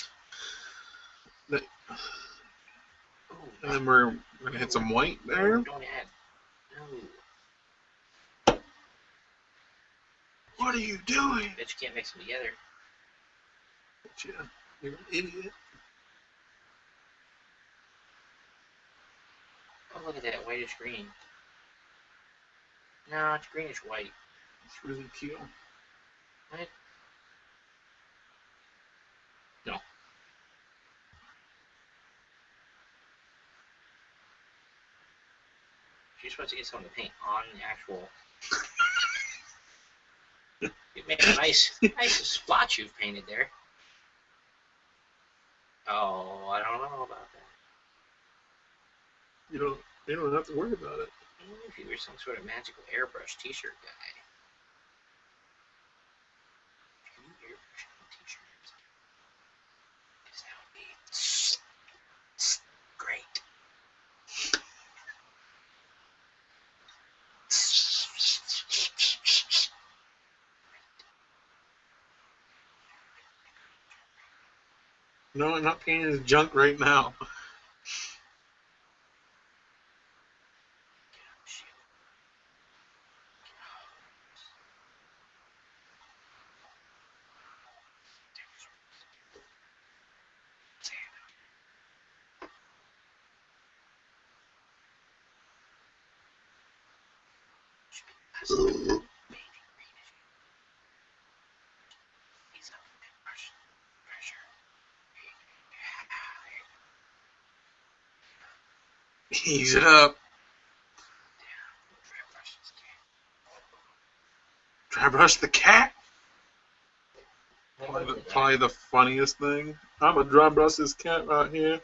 And then we're going to hit some white there. No, don't add. No. What are you doing? Bet you can't mix them together. Yeah, you're an idiot. Oh, look at that whitish green. No, it's greenish white. It's really cute. What? No. You're supposed to get some of the paint on the actual. You make a nice splotch you've painted there. Oh, I don't know about that. You don't have to worry about it. If you were some sort of magical airbrush t-shirt guy. Can you airbrush t-shirts? Because that would be great. No, I'm not painting his junk right now. Ease it up. Dry brush the cat. Probably the funniest thing. I'm gonna dry brush this cat right here.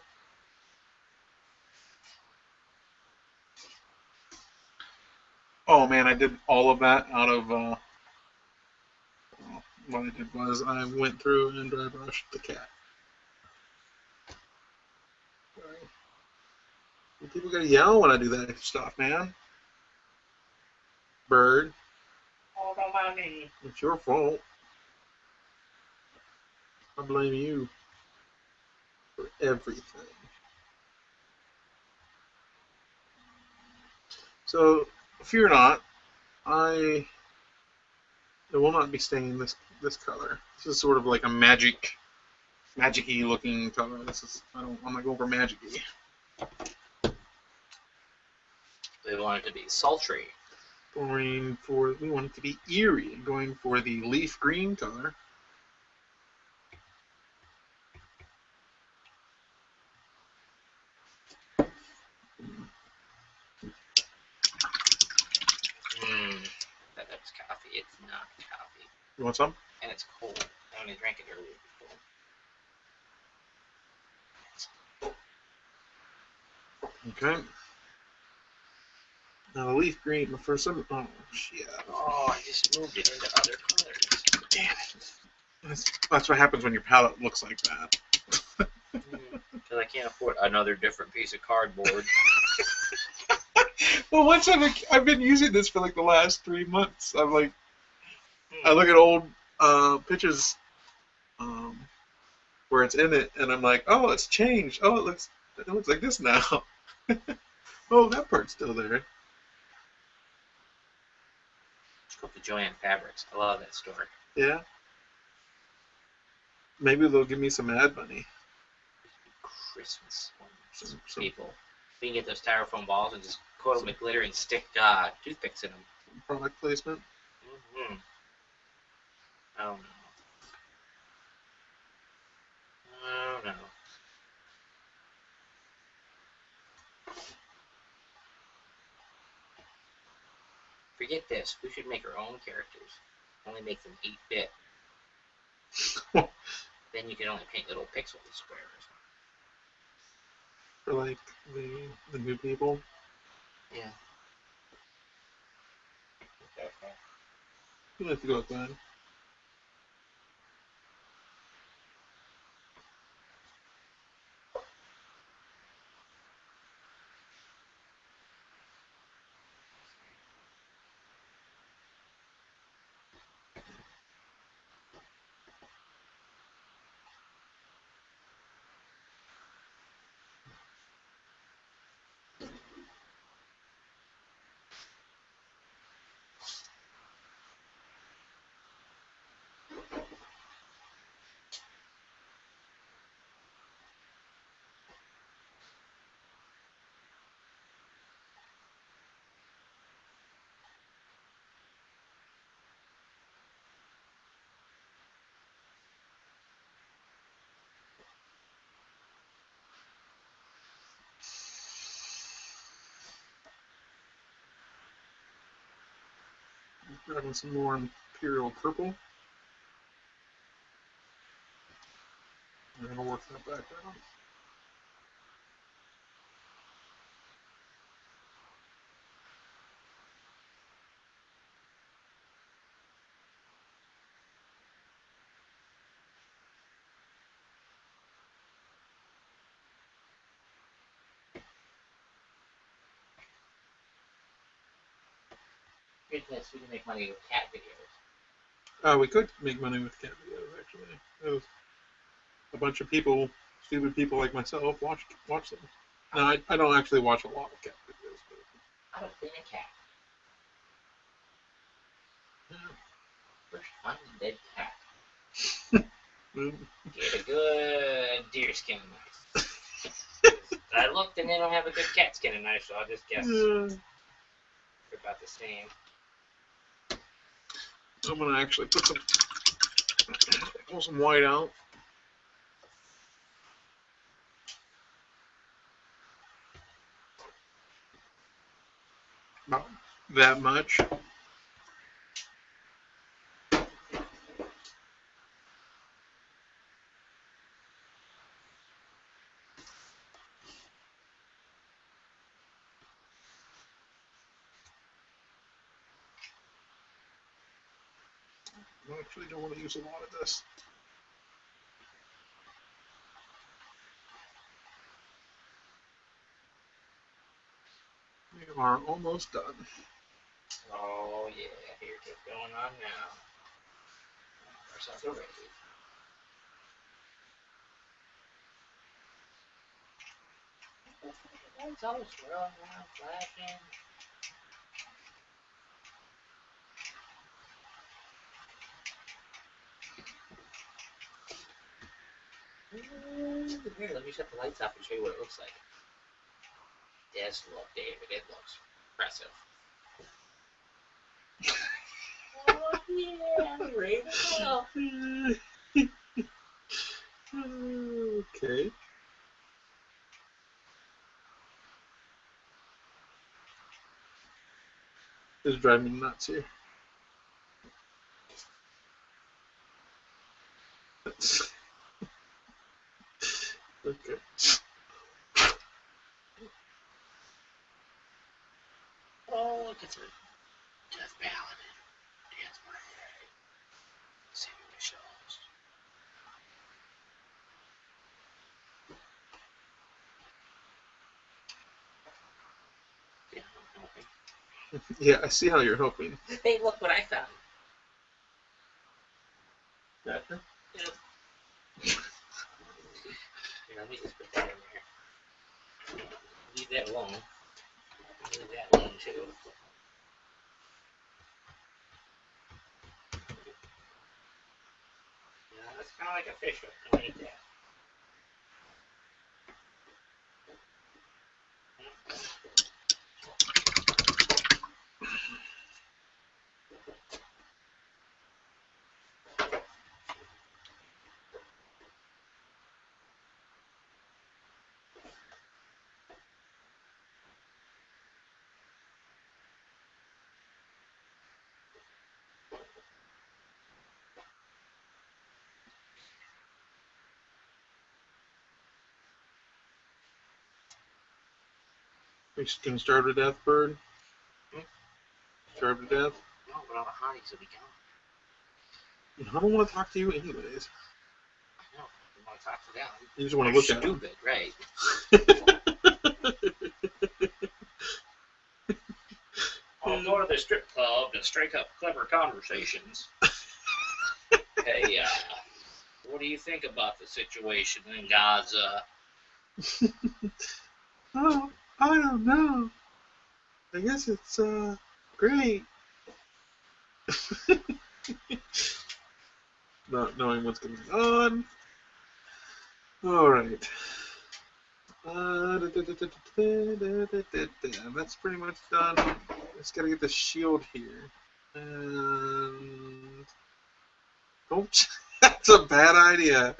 Oh man, I did all of that out of. What I did was I went through and dry brushed the cat. People gotta yell when I do that stuff, man. bird. Oh, don't mind me. It's your fault. I blame you for everything. So, fear not, I will not be staying this color. This is sort of like a magic-y looking color. I'm not going for magic-y. We want it to be sultry. We want it to be eerie. Going for the leaf green color. That was coffee. It's not coffee. You want some? And it's cold. I only drank it earlier before. Okay. Now the leaf green, for some, oh shit. Oh, I just moved it into other colors. Damn it. That's what happens when your palette looks like that. Because I can't afford another different piece of cardboard. Well, once I've been using this for like the last 3 months. I'm like, I look at old pictures where it's in it, and I'm like, oh, it's changed. Oh, it looks like this now. Oh, that part's still there. It's called the Joanne Fabrics. I love that store. Yeah. Maybe they'll give me some ad money. Christmas ones. Some People. We can get those styrofoam balls and just coat them with glitter and stick toothpicks in them. Product placement. Mm-hmm. Oh no. Oh no. Forget this. We should make our own characters. Only make them 8-bit. Then you can only paint little pixel squares. For like the new people. Yeah. Okay. You have to go with that. Grabbing some more Imperial Purple. I'm gonna work that back down. Goodness, we can make money with cat videos. We could make money with cat videos, actually. There's a bunch of people, stupid people like myself, watch them. No, I don't actually watch a lot of cat videos. How to clean a cat. But, First, find a dead cat. yeah. Get a good deerskin knife. I looked and they don't have a good cat skin knife, so I'll just guess they're about the same. I'm gonna actually pull some white out. About that much. I actually don't want to use a lot of this. We are almost done. Oh on now. Ourselves already. It's always swirling around, flashing. Here, let me shut the lights off and show you what it looks like. Yes, look, David, it looks impressive. Oh, yeah, Raven. Okay. It's driving me nuts here. Okay. Oh, look, it's a death ballad. Dance party. Save your shows. Yeah, I'm helping. Yeah, I see how you're hoping. Hey, look what I found. Gotcha. Yep. Here, let me just put that in there. Leave that alone. Leave that alone, too. Yeah, that's kind of like a fish hook. Don't eat that. We can starve to death, bird. Starve to death. No, but all the hotties will be gone. I don't want to talk to you anyways. I know. You want to talk to them. You just want to look at them. Stupid, right? I'll go to the strip club to strike up clever conversations. Hey, what do you think about the situation in Gaza? Oh, I don't know. I guess it's great. Not knowing what's going on. All right. That's pretty much done. Just gotta get the shield here. And don't. That's a bad idea.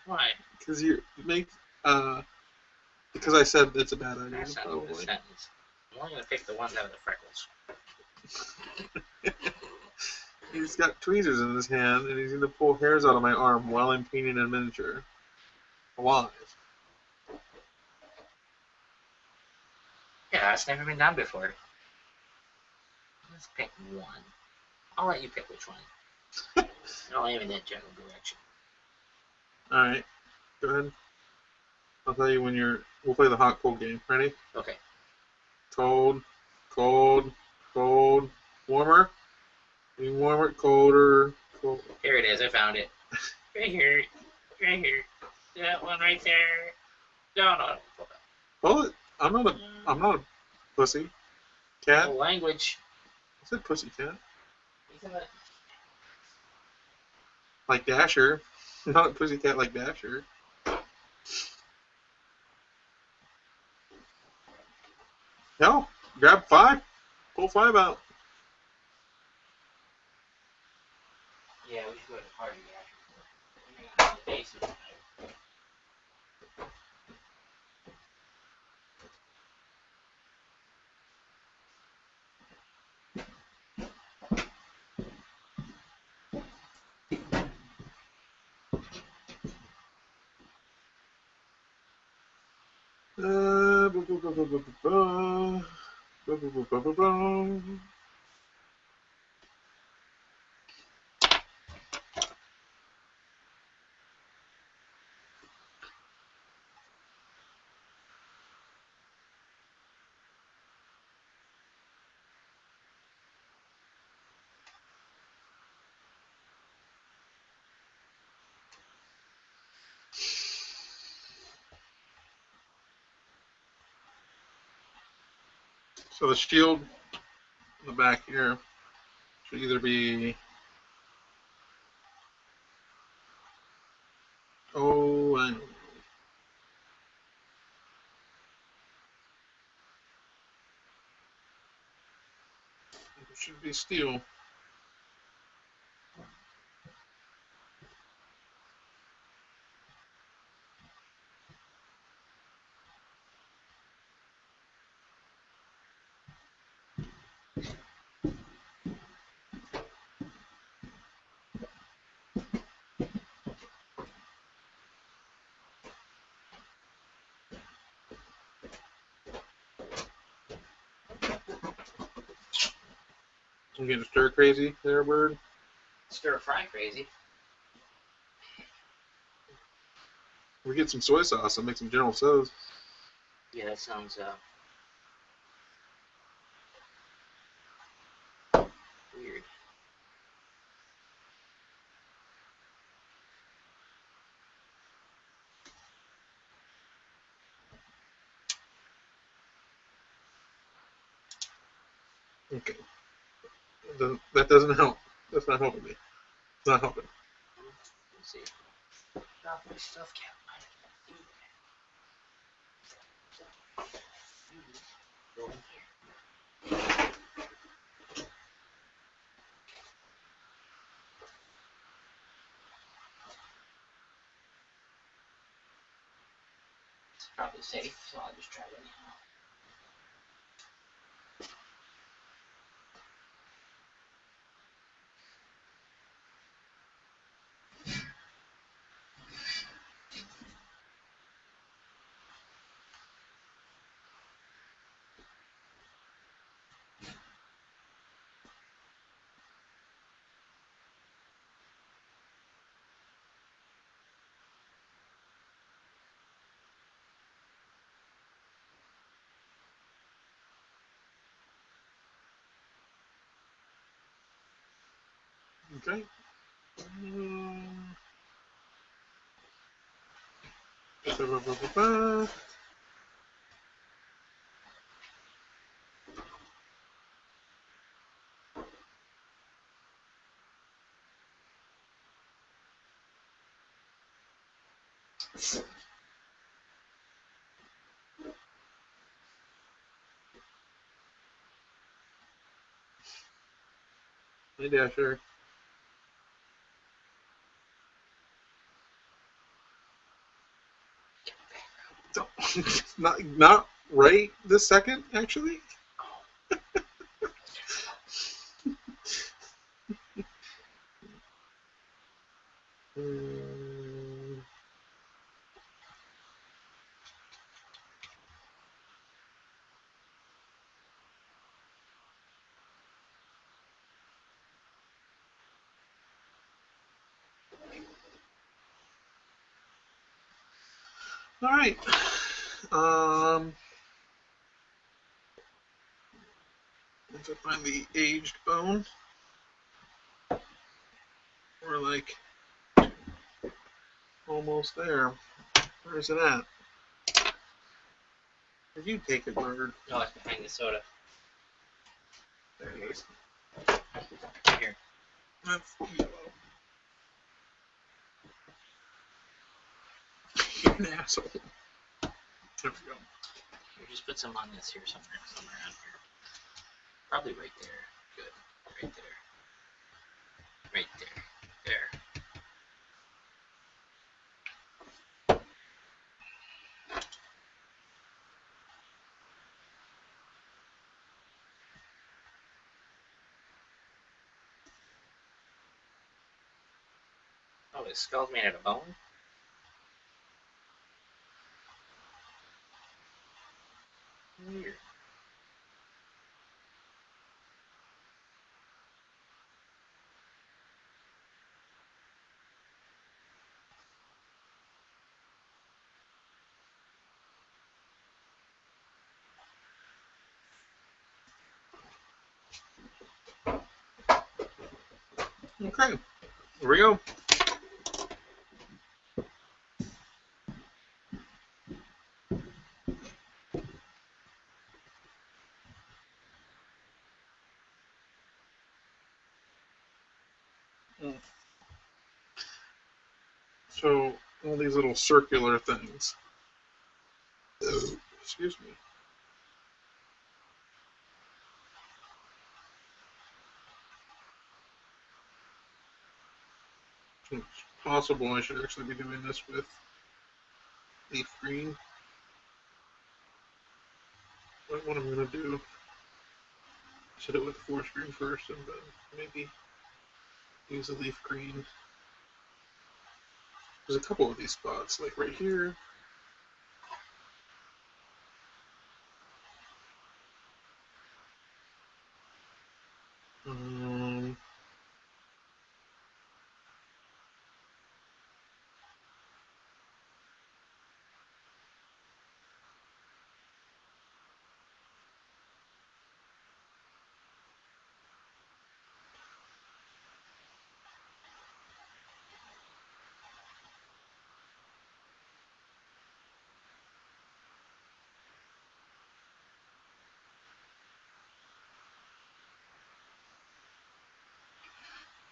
Why? Because you make. Because I said it's a bad idea. That's not even a sentence. I'm only going to pick the ones out of the freckles. He's got tweezers in his hand, and he's going to pull hairs out of my arm while I'm painting a miniature. Alive. Yeah, it's never been done before. Let's pick one. I'll let you pick which one. I'll aim in that general direction. Alright. Go ahead. I'll tell you when you're... We'll play the hot cold game. Ready? Okay. Cold. Cold. Cold. Warmer. Getting warmer. Colder. Cold. Here it is. I found it. Right here. Right here. That one right there. No. Well, I'm not a pussy cat. No language. I said pussy cat. Isn't it? Like Dasher. Not a pussy cat like Dasher. Hell, grab 5. Pull 5 out. Yeah, we should go to the party after. The basement. So the shield in the back here should either be, oh, I know. It should be steel. I'm getting stir crazy there, bird. Stir fry crazy. We get some soy sauce and make some General Tso's. Yeah, that sounds weird. Okay. That doesn't help. That's not helping me. It's not helping. Let's see. Drop my stuff, cat. Go in here. It's probably safe, so I'll just try it anyhow. Okay. Hey, Dasher. Not right this second, actually. All right. If I find the aged bone, we're like almost there. Where's it at? Where'd you take it, bird? No, it's behind the soda. There it is. Here. That's yellow. You're an asshole. There we go. We'll just put some on this here somewhere around here. Probably right there. Good. Right there. Right there. There. Oh, his skull's made out of bone? Weird. Okay. Here we go. Mm. So all these little circular things. Excuse me. It's possible I should actually be doing this with leaf green. But what I'm going to do, set it with forest green first and then maybe use the leaf green. There's a couple of these spots, like right here. Um,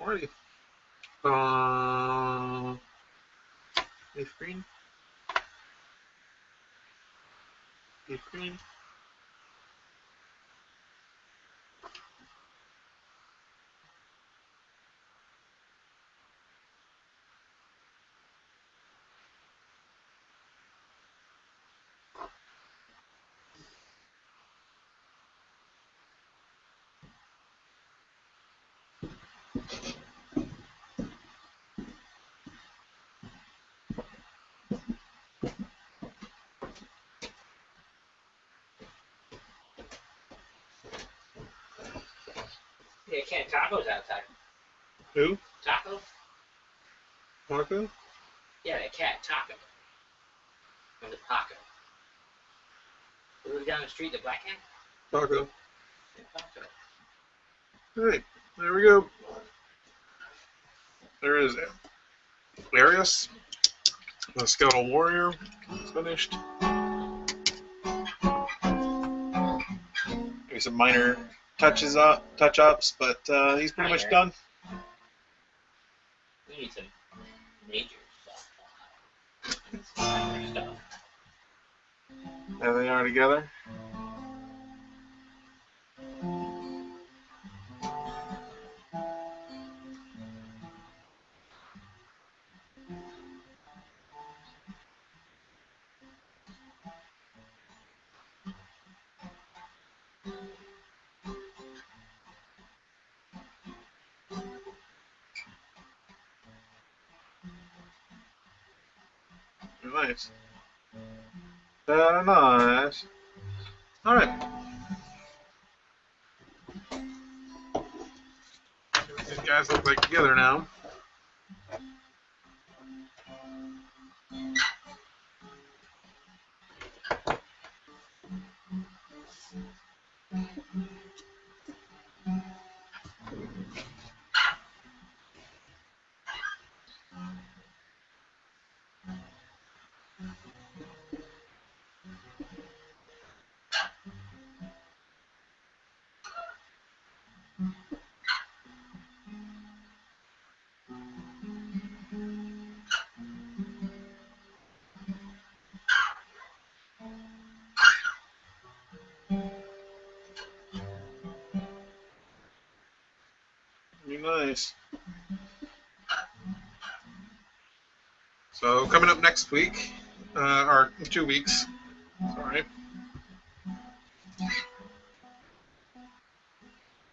alrighty. Leaf green. Leaf green. Yeah, can't tacos outside. Who? Taco? Taco? Yeah, the cat Taco. Or the Paco. Who lives down the street, the black cat? Taco. Yeah, Taco. Alright, there we go. There is Arrius, the Skeletal Warrior. It's finished. Maybe some minor touch-ups, but he's pretty much done. We need some major stuff. Some minor stuff. There they are together. Nice. Very nice. Alright. These guys look like together now. Very nice. So coming up next week, or 2 weeks, sorry.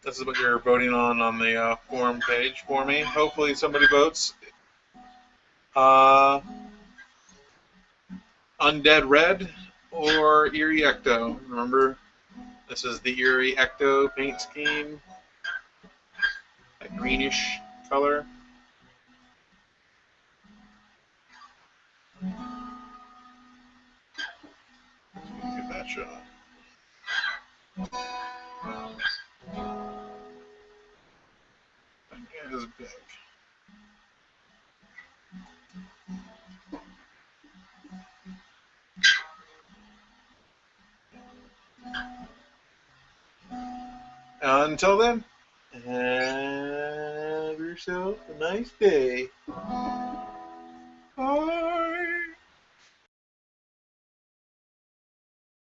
This is what you're voting on the forum page for me. Hopefully somebody votes. Undead Red or Eerie Ecto. Remember, this is the Eerie Ecto paint scheme. That greenish color. Give that a shot. That guy is big. Until then, have yourself a nice day.